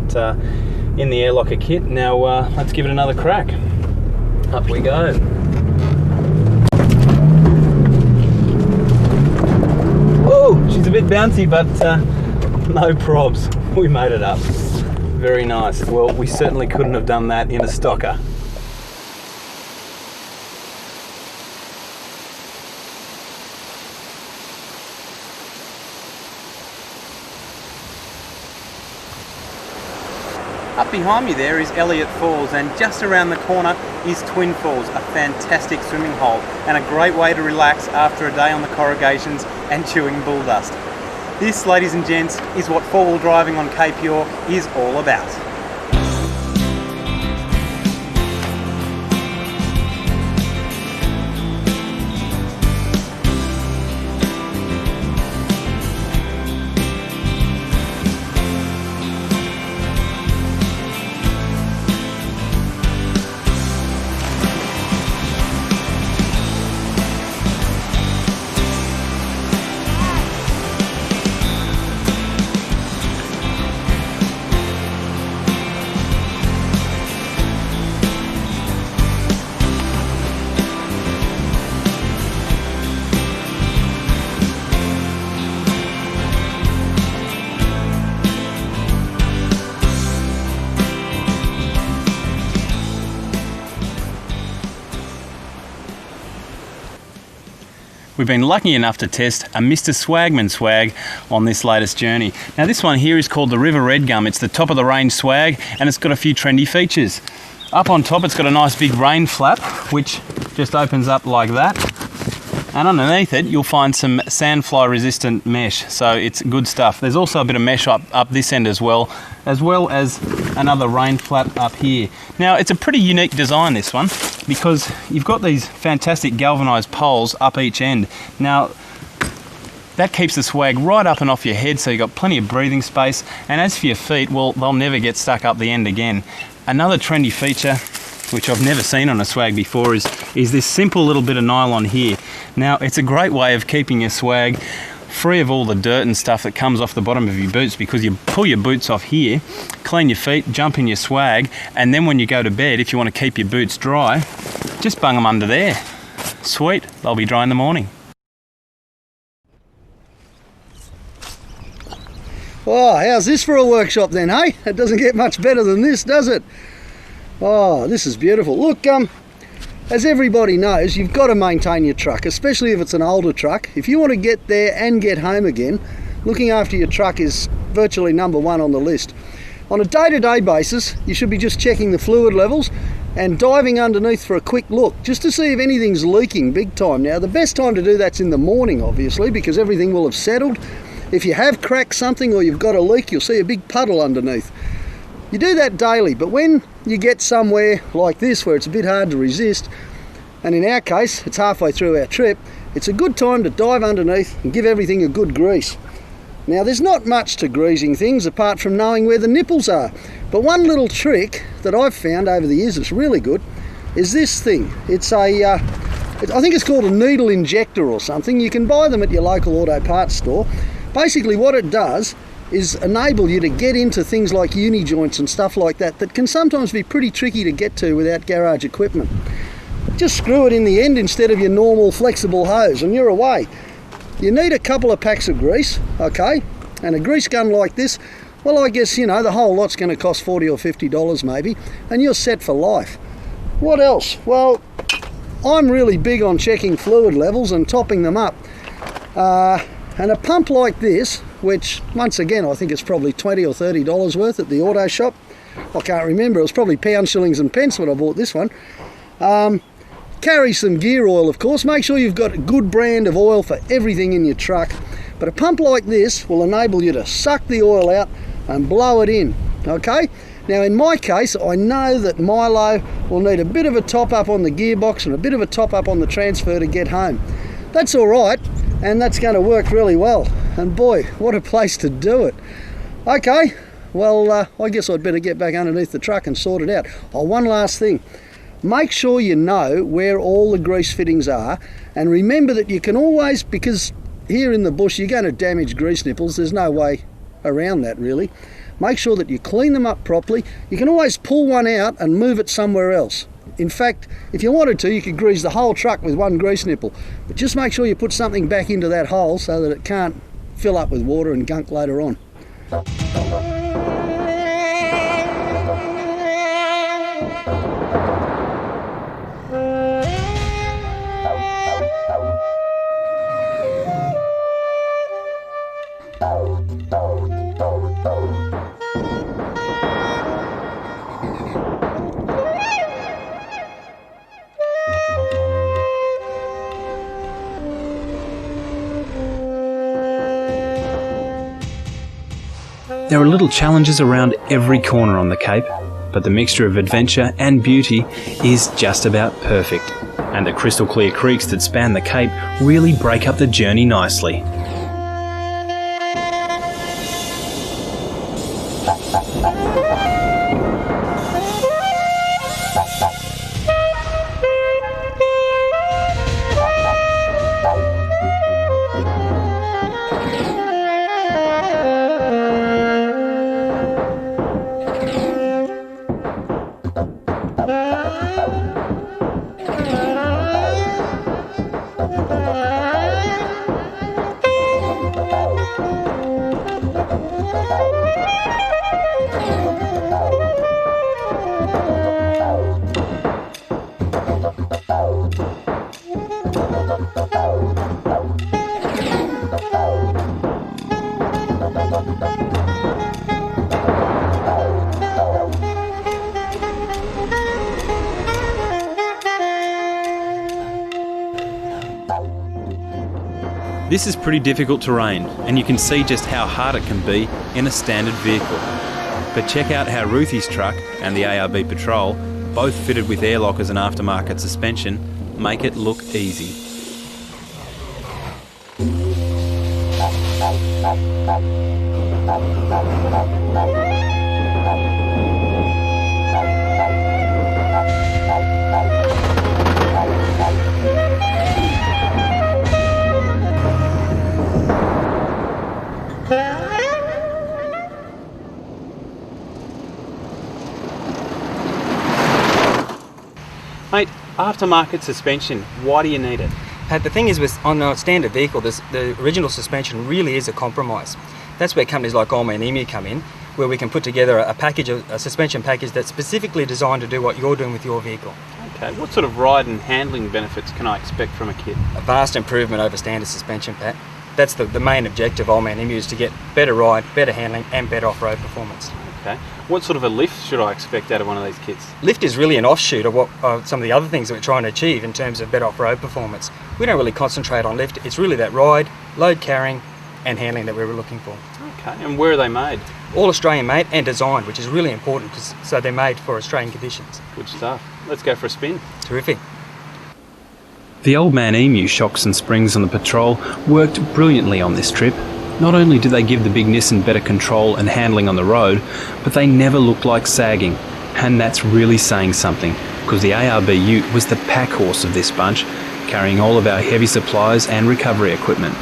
in the air locker kit. Now let's give it another crack. Up we go. Oh, she's a bit bouncy, but no probs. We made it up. Very nice. Well, we certainly couldn't have done that in a stocker. Up behind me there is Elliott Falls, and just around the corner is Twin Falls, a fantastic swimming hole and a great way to relax after a day on the corrugations and chewing bull dust. This, ladies and gents, is what four-wheel driving on Cape York is all about. We've been lucky enough to test a Mr. Swagman swag on this latest journey. Now this one here is called the River Red Gum. It's the top of the range swag and it's got a few trendy features. Up on top it's got a nice big rain flap which just opens up like that. And underneath it you'll find some sandfly resistant mesh, so it's good stuff. There's also a bit of mesh up this end as well as another rain flap up here. Now it's a pretty unique design, this one, because you've got these fantastic galvanised poles up each end. Now that keeps the swag right up and off your head, so you've got plenty of breathing space, and as for your feet, well, they'll never get stuck up the end again. Another trendy feature, which I've never seen on a swag before, is this simple little bit of nylon here. Now it's a great way of keeping your swag free of all the dirt and stuff that comes off the bottom of your boots, because you pull your boots off here, clean your feet, jump in your swag, and then when you go to bed, if you want to keep your boots dry, just bung them under there. Sweet, they'll be dry in the morning. Oh, how's this for a workshop then, hey? It doesn't get much better than this, does it? Oh, this is beautiful. Look, as everybody knows, you've got to maintain your truck, especially if it's an older truck. If you want to get there and get home again, looking after your truck is virtually number one on the list. On a day-to-day basis, you should be just checking the fluid levels and diving underneath for a quick look, just to see if anything's leaking big time. Now, the best time to do that's in the morning, obviously, because everything will have settled. If you have cracked something or you've got a leak, you'll see a big puddle underneath. You do that daily, but when you get somewhere like this where it's a bit hard to resist, and in our case it's halfway through our trip, it's a good time to dive underneath and give everything a good grease. Now there's not much to greasing things apart from knowing where the nipples are, but one little trick that I've found over the years that's really good is this thing. It's a I think it's called a needle injector or something. You can buy them at your local auto parts store. Basically what it does is enable you to get into things like uni joints and stuff like that that can sometimes be pretty tricky to get to without garage equipment. Just screw it in the end instead of your normal flexible hose and you're away. You need a couple of packs of grease, okay, and a grease gun like this, well, I guess, you know, the whole lot's going to cost $40 or $50 maybe, and you're set for life. What else? Well, I'm really big on checking fluid levels and topping them up. And a pump like this, which once again I think it's probably $20 or $30 worth at the auto shop. I can't remember, it was probably pounds, shillings and pence when I bought this one. Carry some gear oil, of course. Make sure you've got a good brand of oil for everything in your truck. But a pump like this will enable you to suck the oil out and blow it in, okay? Now in my case, I know that Milo will need a bit of a top up on the gearbox and a bit of a top up on the transfer to get home. That's all right, and that's going to work really well. And boy, what a place to do it. Okay, well, I guess I'd better get back underneath the truck and sort it out. Oh, one last thing. Make sure you know where all the grease fittings are, and remember that you can always, because here in the bush you're going to damage grease nipples, there's no way around that really. Make sure that you clean them up properly. You can always pull one out and move it somewhere else. In fact, if you wanted to, you could grease the whole truck with one grease nipple. But just make sure you put something back into that hole so that it can't fill up with water and gunk later on. There are little challenges around every corner on the Cape, but the mixture of adventure and beauty is just about perfect. And the crystal clear creeks that span the Cape really break up the journey nicely. This is pretty difficult terrain, and you can see just how hard it can be in a standard vehicle. But check out how Ruthie's truck and the ARB Patrol, both fitted with air lockers and aftermarket suspension, make it look easy. Mate, aftermarket suspension, why do you need it? Pat, the thing is, on a standard vehicle, the original suspension really is a compromise. That's where companies like Oldman and Emu come in, where we can put together a suspension package that's specifically designed to do what you're doing with your vehicle. Okay, what sort of ride and handling benefits can I expect from a kit? A vast improvement over standard suspension, Pat. That's the main objective of Oldman and Emu, is to get better ride, better handling and better off-road performance. Okay, what sort of a lift should I expect out of one of these kits? Lift is really an offshoot of what some of the other things that we're trying to achieve in terms of better off-road performance. We don't really concentrate on lift, it's really that ride, load carrying and handling that we were looking for. Okay, and where are they made? All Australian made and designed, which is really important, so they're made for Australian conditions. Good stuff. Let's go for a spin. Terrific. The Old Man Emu shocks and springs on the Patrol worked brilliantly on this trip. Not only do they give the big Nissan better control and handling on the road, but they never look like sagging. And that's really saying something, because the ARB Ute was the pack horse of this bunch, carrying all of our heavy supplies and recovery equipment.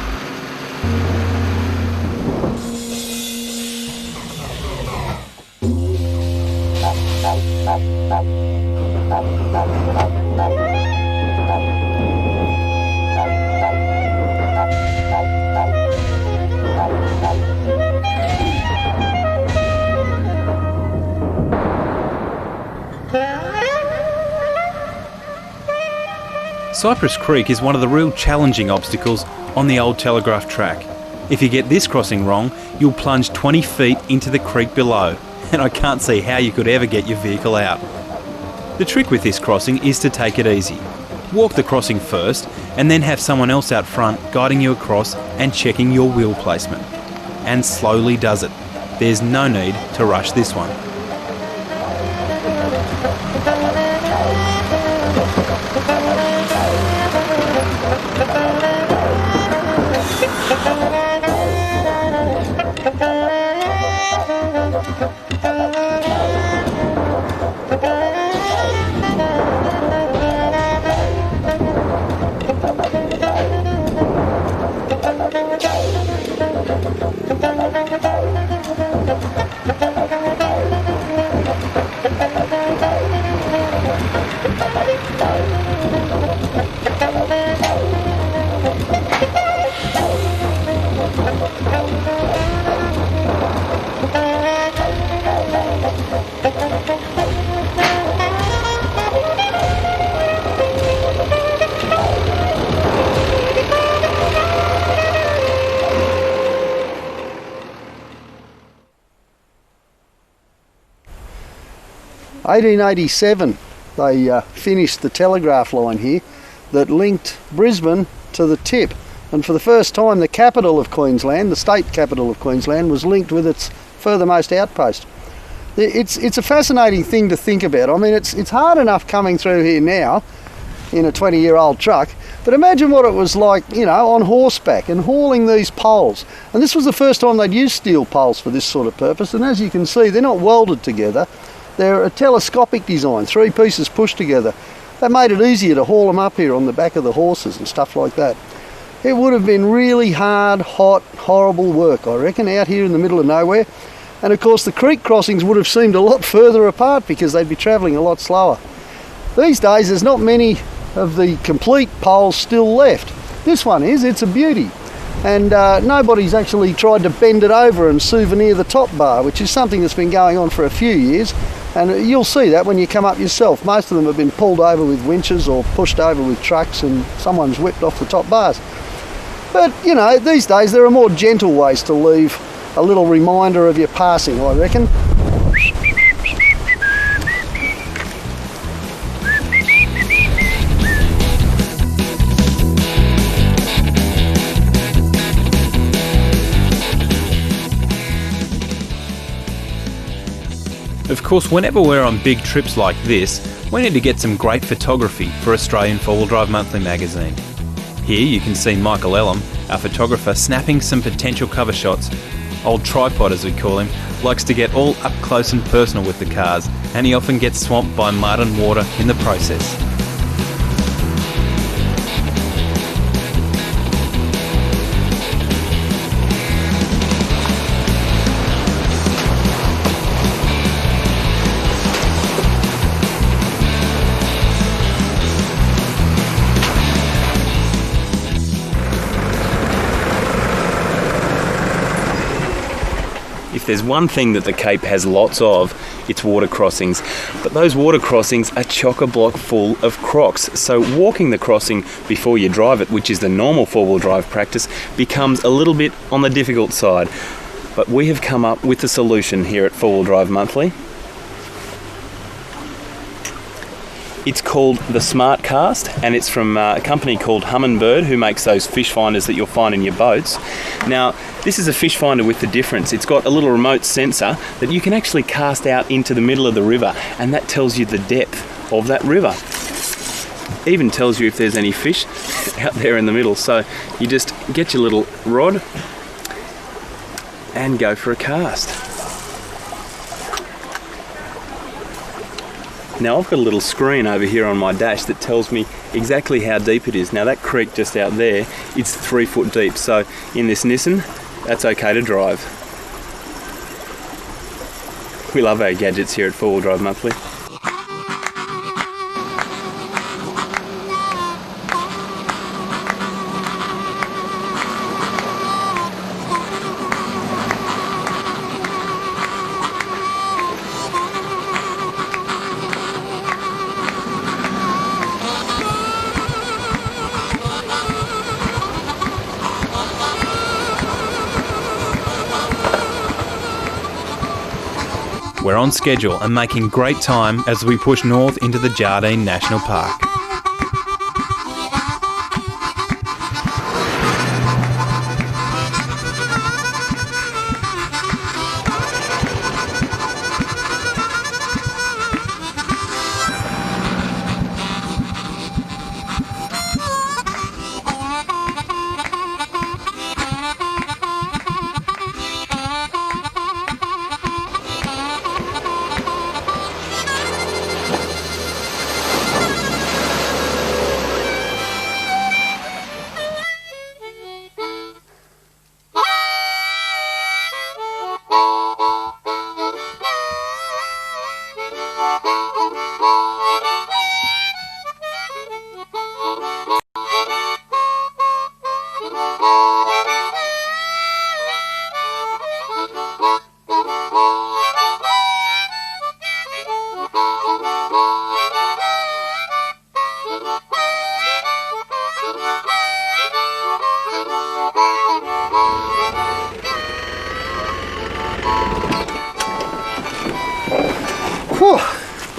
Cypress Creek is one of the real challenging obstacles on the old Telegraph track. If you get this crossing wrong, you'll plunge 20 feet into the creek below, and I can't see how you could ever get your vehicle out. The trick with this crossing is to take it easy. Walk the crossing first, and then have someone else out front guiding you across and checking your wheel placement. And slowly does it. There's no need to rush this one. 1887 they finished the telegraph line here that linked Brisbane to the tip, and for the first time the capital of Queensland, the state capital of Queensland, was linked with its furthermost outpost. It's a fascinating thing to think about. I mean, it's hard enough coming through here now in a 20-year-old truck, but imagine what it was like, you know, on horseback and hauling these poles. And this was the first time they'd used steel poles for this sort of purpose, and as you can see, they're not welded together. They're a telescopic design, 3 pieces pushed together. That made it easier to haul them up here on the back of the horses and stuff like that. It would have been really hard, hot, horrible work, I reckon, out here in the middle of nowhere. And of course the creek crossings would have seemed a lot further apart because they'd be travelling a lot slower. These days there's not many of the complete poles still left. This one is, it's a beauty. And nobody's actually tried to bend it over and souvenir the top bar, which is something that's been going on for a few years. And you'll see that when you come up yourself. Most of them have been pulled over with winches or pushed over with trucks and someone's whipped off the top bars. But, you know, these days there are more gentle ways to leave a little reminder of your passing, I reckon. Of course, whenever we're on big trips like this, we need to get some great photography for Australian 4-Wheel Drive Monthly magazine. Here you can see Michael Elam, our photographer, snapping some potential cover shots. Old Tripod, as we call him, likes to get all up close and personal with the cars, and he often gets swamped by mud and water in the process. If there's one thing that the Cape has lots of, it's water crossings. But those water crossings are chock-a-block full of crocs. So walking the crossing before you drive it, which is the normal 4-wheel drive practice, becomes a little bit on the difficult side. But we have come up with a solution here at 4-Wheel Drive Monthly. It's called the Smart Cast, and it's from a company called Humminbird, who makes those fish finders that you'll find in your boats. Now, this is a fish finder with the difference. It's got a little remote sensor that you can actually cast out into the middle of the river, and that tells you the depth of that river. Even tells you if there's any fish out there in the middle. So you just get your little rod and go for a cast. Now I've got a little screen over here on my dash that tells me exactly how deep it is. Now that creek just out there, it's 3 foot deep, so in this Nissan, that's okay to drive. We love our gadgets here at 4-Wheel Drive Monthly. We're on schedule and making great time as we push north into the Jardine National Park.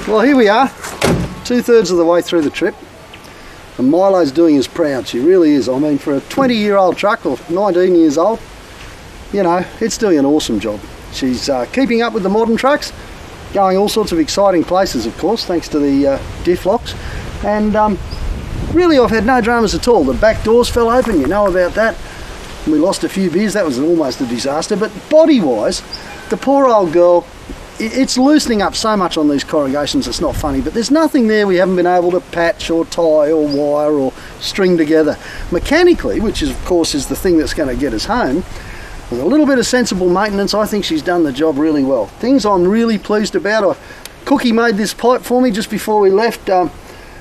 Well, here we are, 2/3 of the way through the trip, and Milo's doing us proud. She really is. I mean, for a 20-year-old truck, or 19 years old, you know, it's doing an awesome job. She's keeping up with the modern trucks, going all sorts of exciting places, of course, thanks to the diff locks. And really, I've had no dramas at all. The back doors fell open, you know about that. We lost a few beers, that was almost a disaster. But body-wise, the poor old girl, it's loosening up so much on these corrugations, it's not funny. But there's nothing there we haven't been able to patch or tie or wire or string together. Mechanically, which is, of course is the thing that's going to get us home, with a little bit of sensible maintenance, I think she's done the job really well. Things I'm really pleased about. Cookie made this pipe for me just before we left.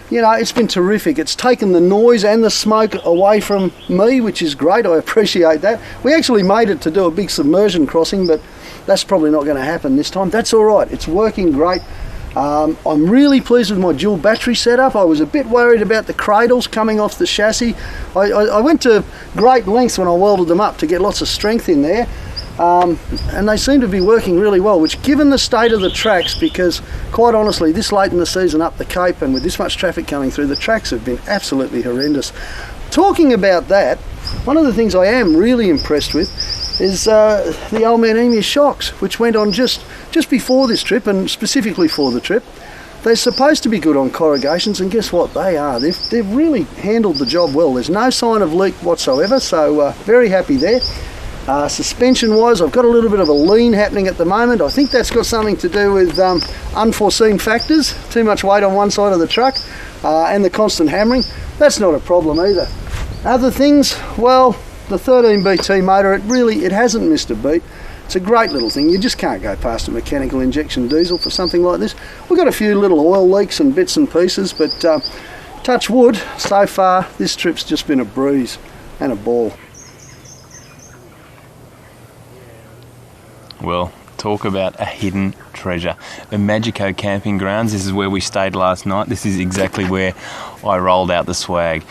You know, it's been terrific. It's taken the noise and the smoke away from me, which is great. I appreciate that. We actually made it to do a big submersion crossing, but that's probably not going to happen this time. That's all right. It's working great. I'm really pleased with my dual battery setup. I was a bit worried about the cradles coming off the chassis. I went to great lengths when I welded them up to get lots of strength in there. And they seem to be working really well, which, given the state of the tracks, because quite honestly this late in the season up the Cape and with this much traffic coming through, the tracks have been absolutely horrendous. Talking about that, one of the things I am really impressed with is the Old Man Emu shocks, which went on just before this trip, and specifically for the trip. They're supposed to be good on corrugations, and guess what, they are. They've really handled the job well. There's no sign of leak whatsoever, so very happy there. Suspension wise, I've got a little bit of a lean happening at the moment. I think that's got something to do with unforeseen factors, too much weight on one side of the truck, and the constant hammering. That's not a problem either. Other things, well, the 13BT motor, it hasn't missed a beat. It's a great little thing. You just can't go past a mechanical injection diesel for something like this. We've got a few little oil leaks and bits and pieces, but touch wood, so far this trip's just been a breeze and a ball. Well, talk about a hidden treasure. The Magico Camping Grounds, this is where we stayed last night. This is exactly where I rolled out the swag.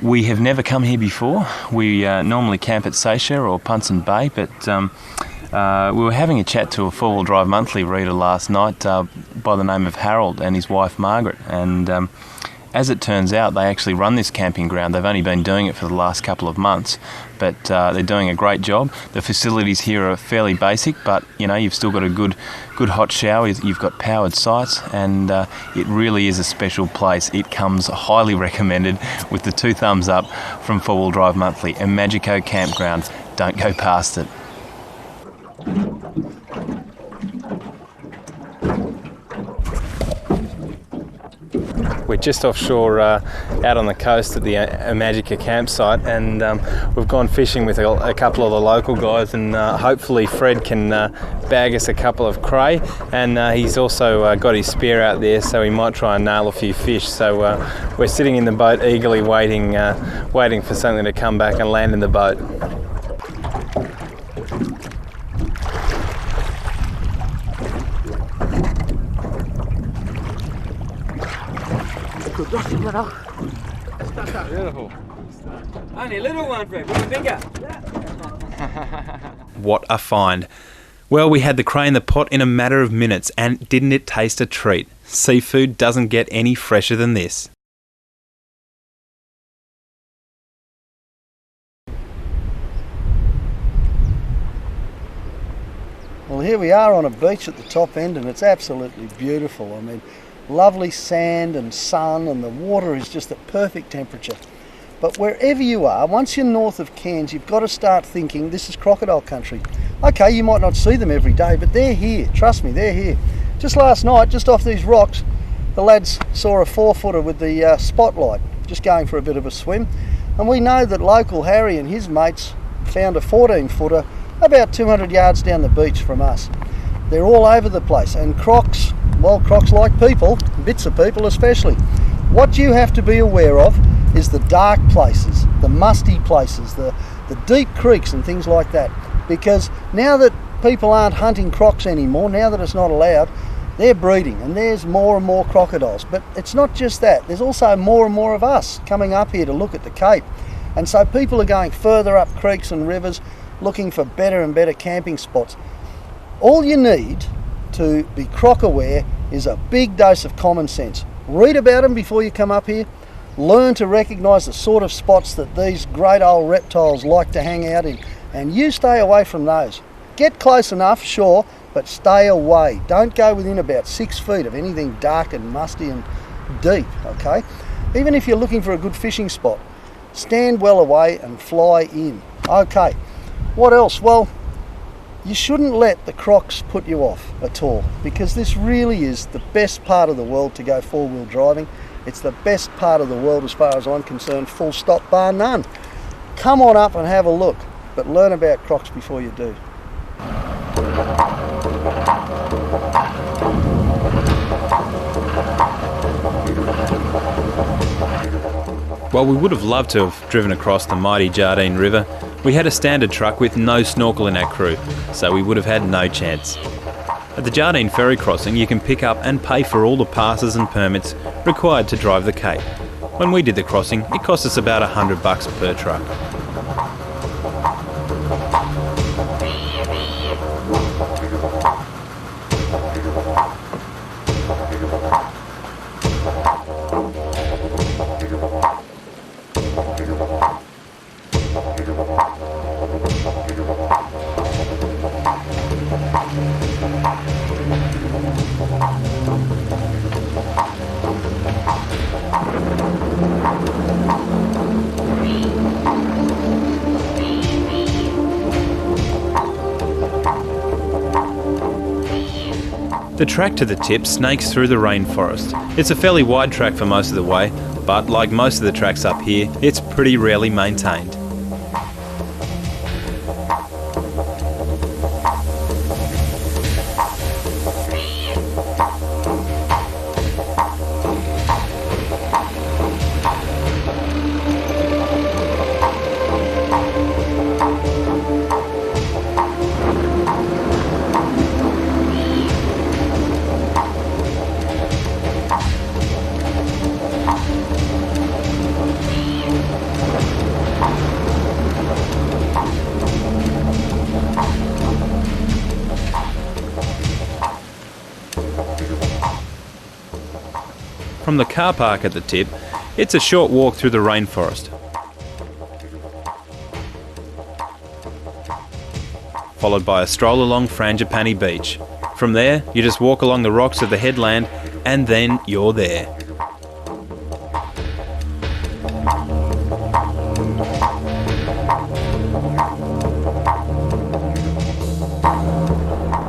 We have never come here before. We normally camp at Seychelles or Punson Bay, but we were having a chat to a four-wheel drive monthly reader last night by the name of Harold and his wife Margaret, and as it turns out, they actually run this camping ground. They've only been doing it for the last couple of months, but they're doing a great job. The facilities here are fairly basic, but you know, you've still got a good hot shower. You've got powered sites, and it really is a special place. It comes highly recommended with the 2 thumbs up from Four Wheel Drive Monthly. A Magico campground. Don't go past it. We're just offshore out on the coast at the Magica campsite, and we've gone fishing with a couple of the local guys, and hopefully Fred can bag us a couple of cray, and he's also got his spear out there, so he might try and nail a few fish. So we're sitting in the boat eagerly waiting for something to come back and land in the boat. Beautiful. Only a little one, Fred. With a finger. What a find. Well, we had the cray in the pot in a matter of minutes, and didn't it taste a treat? Seafood doesn't get any fresher than this. Well, here we are on a beach at the top end, and it's absolutely beautiful. I mean, lovely sand and sun, and the water is just at perfect temperature. But wherever you are, once you're north of Cairns, you've got to start thinking this is crocodile country. Okay, you might not see them every day, but they're here. Trust me, they're here. Just last night, just off these rocks, the lads saw a 4-footer with the spotlight, just going for a bit of a swim. And we know that local Harry and his mates found a 14-footer about 200 yards down the beach from us. They're all over the place, and crocs, well, crocs like people, bits of people especially. What you have to be aware of is the dark places, the musty places, the deep creeks and things like that. Because now that people aren't hunting crocs anymore, now that it's not allowed, they're breeding, and there's more and more crocodiles. But it's not just that, there's also more and more of us coming up here to look at the Cape. And so people are going further up creeks and rivers looking for better and better camping spots. All you need to be croc aware is a big dose of common sense. Read about them before you come up here. Learn to recognise the sort of spots that these great old reptiles like to hang out in, and you stay away from those. Get close enough, sure, but stay away. Don't go within about 6 feet of anything dark and musty and deep, okay? Even if you're looking for a good fishing spot, stand well away and fly in. Okay, what else? Well, you shouldn't let the crocs put you off at all, because this really is the best part of the world to go four-wheel driving. It's the best part of the world as far as I'm concerned, full stop, bar none. Come on up and have a look, but learn about crocs before you do. While we would have loved to have driven across the mighty Jardine River, we had a standard truck with no snorkel in our crew, so we would have had no chance. At the Jardine Ferry crossing, you can pick up and pay for all the passes and permits required to drive the Cape. When we did the crossing, it cost us about $100 per truck. The track to the tip snakes through the rainforest. It's a fairly wide track for most of the way, but like most of the tracks up here, it's pretty rarely maintained. From the car park at the tip, it's a short walk through the rainforest, followed by a stroll along Frangipani Beach. From there, you just walk along the rocks of the headland, and then you're there.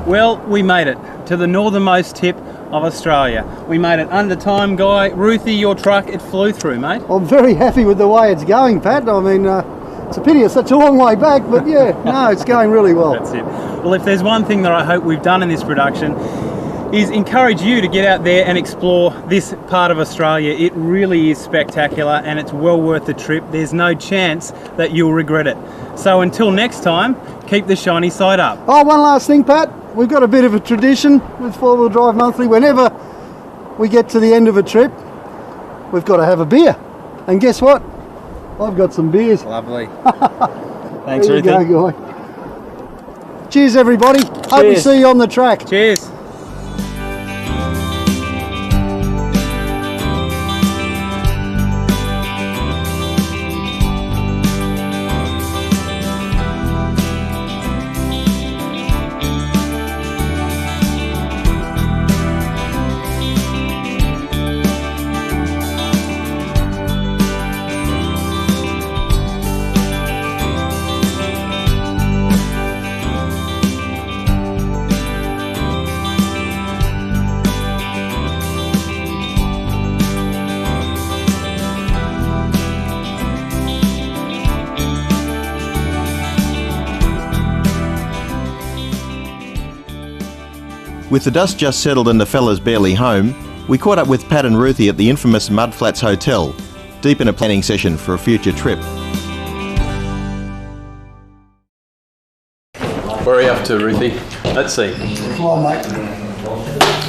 Well, we made it to the northernmost tip of Australia. We made it under time, Guy. Ruthie, your truck, it flew through, mate. I'm very happy with the way it's going, Pat. I mean, it's a pity it's such a long way back, but yeah, no, it's going really well. That's it. Well, if there's one thing that I hope we've done in this production is encourage you to get out there and explore this part of Australia. It really is spectacular and it's well worth the trip. There's no chance that you'll regret it. So until next time, keep the shiny side up. Oh, one last thing, Pat. We've got a bit of a tradition with Four Wheel Drive Monthly. Whenever we get to the end of a trip, we've got to have a beer. And guess what? I've got some beers. Lovely. Thanks, there you Ruthie. go, Guy. Cheers, everybody. Cheers. Hope we see you on the track. Cheers. With the dust just settled and the fellas barely home, we caught up with Pat and Ruthie at the infamous Mudflats Hotel, deep in a planning session for a future trip. Where are you up to, Ruthie? Let's see. Come on, mate.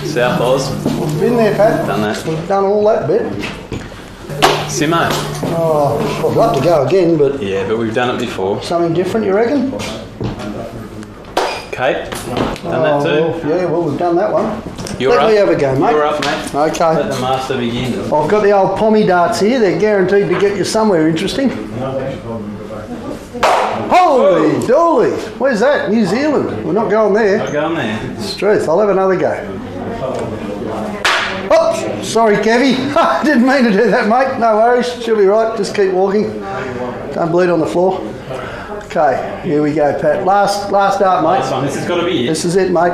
South Oz. We've been there, Pat. Done that. We've done all that bit. Simo. Oh, I'd love to go again, but Yeah, but we've done it before. something different, you reckon? Cape. Done that too. Well, yeah, well, we've done that one. You're Let up. me have a go, mate. You're up, mate. Okay. Let the master begin. I've got the old pommy darts here. They're guaranteed to get you somewhere interesting. Holy dooly! Where's that? New Zealand. We're not going there. I'll go on there. It's truth. I'll have another go. Oh, sorry, Kevy. I didn't mean to do that, mate. No worries. She'll be right. Just keep walking. Don't bleed on the floor. Okay, here we go, Pat. Last dart, mate. This one. This has got to be it. This is it, mate.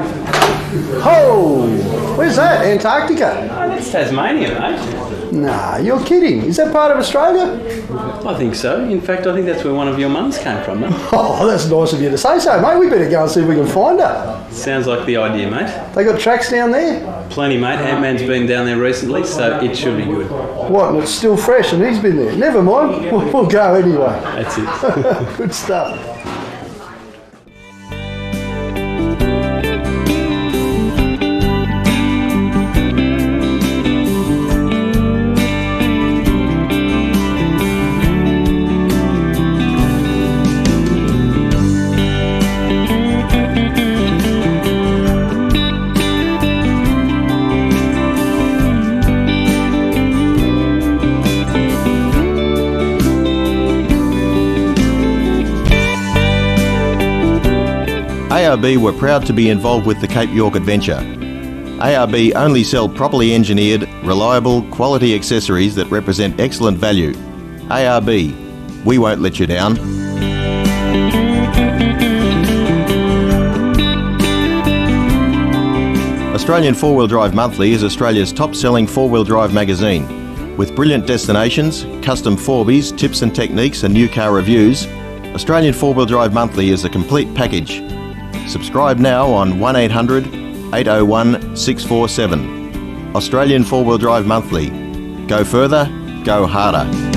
Oh, where's that? Antarctica? Oh, that's Tasmania, mate. Nah, you're kidding. Is that part of Australia? I think so. In fact, I think that's where one of your mums came from, mate. Oh, that's nice of you to say so, mate. We better go and see if we can find her. Sounds like the idea, mate. They got tracks down there? Plenty, mate. Ant-Man's been down there recently, so it should be good. What, and it's still fresh and he's been there? Never mind. We'll go anyway. That's it. Good stuff. ARB were proud to be involved with the Cape York adventure. ARB only sell properly engineered, reliable, quality accessories that represent excellent value. ARB, we won't let you down. Australian Four Wheel Drive Monthly is Australia's top-selling four-wheel drive magazine. With brilliant destinations, custom Forbies, tips and techniques and new car reviews, Australian Four Wheel Drive Monthly is a complete package. Subscribe now on 1800 801 647. Australian Four Wheel Drive Monthly. Go further, go harder.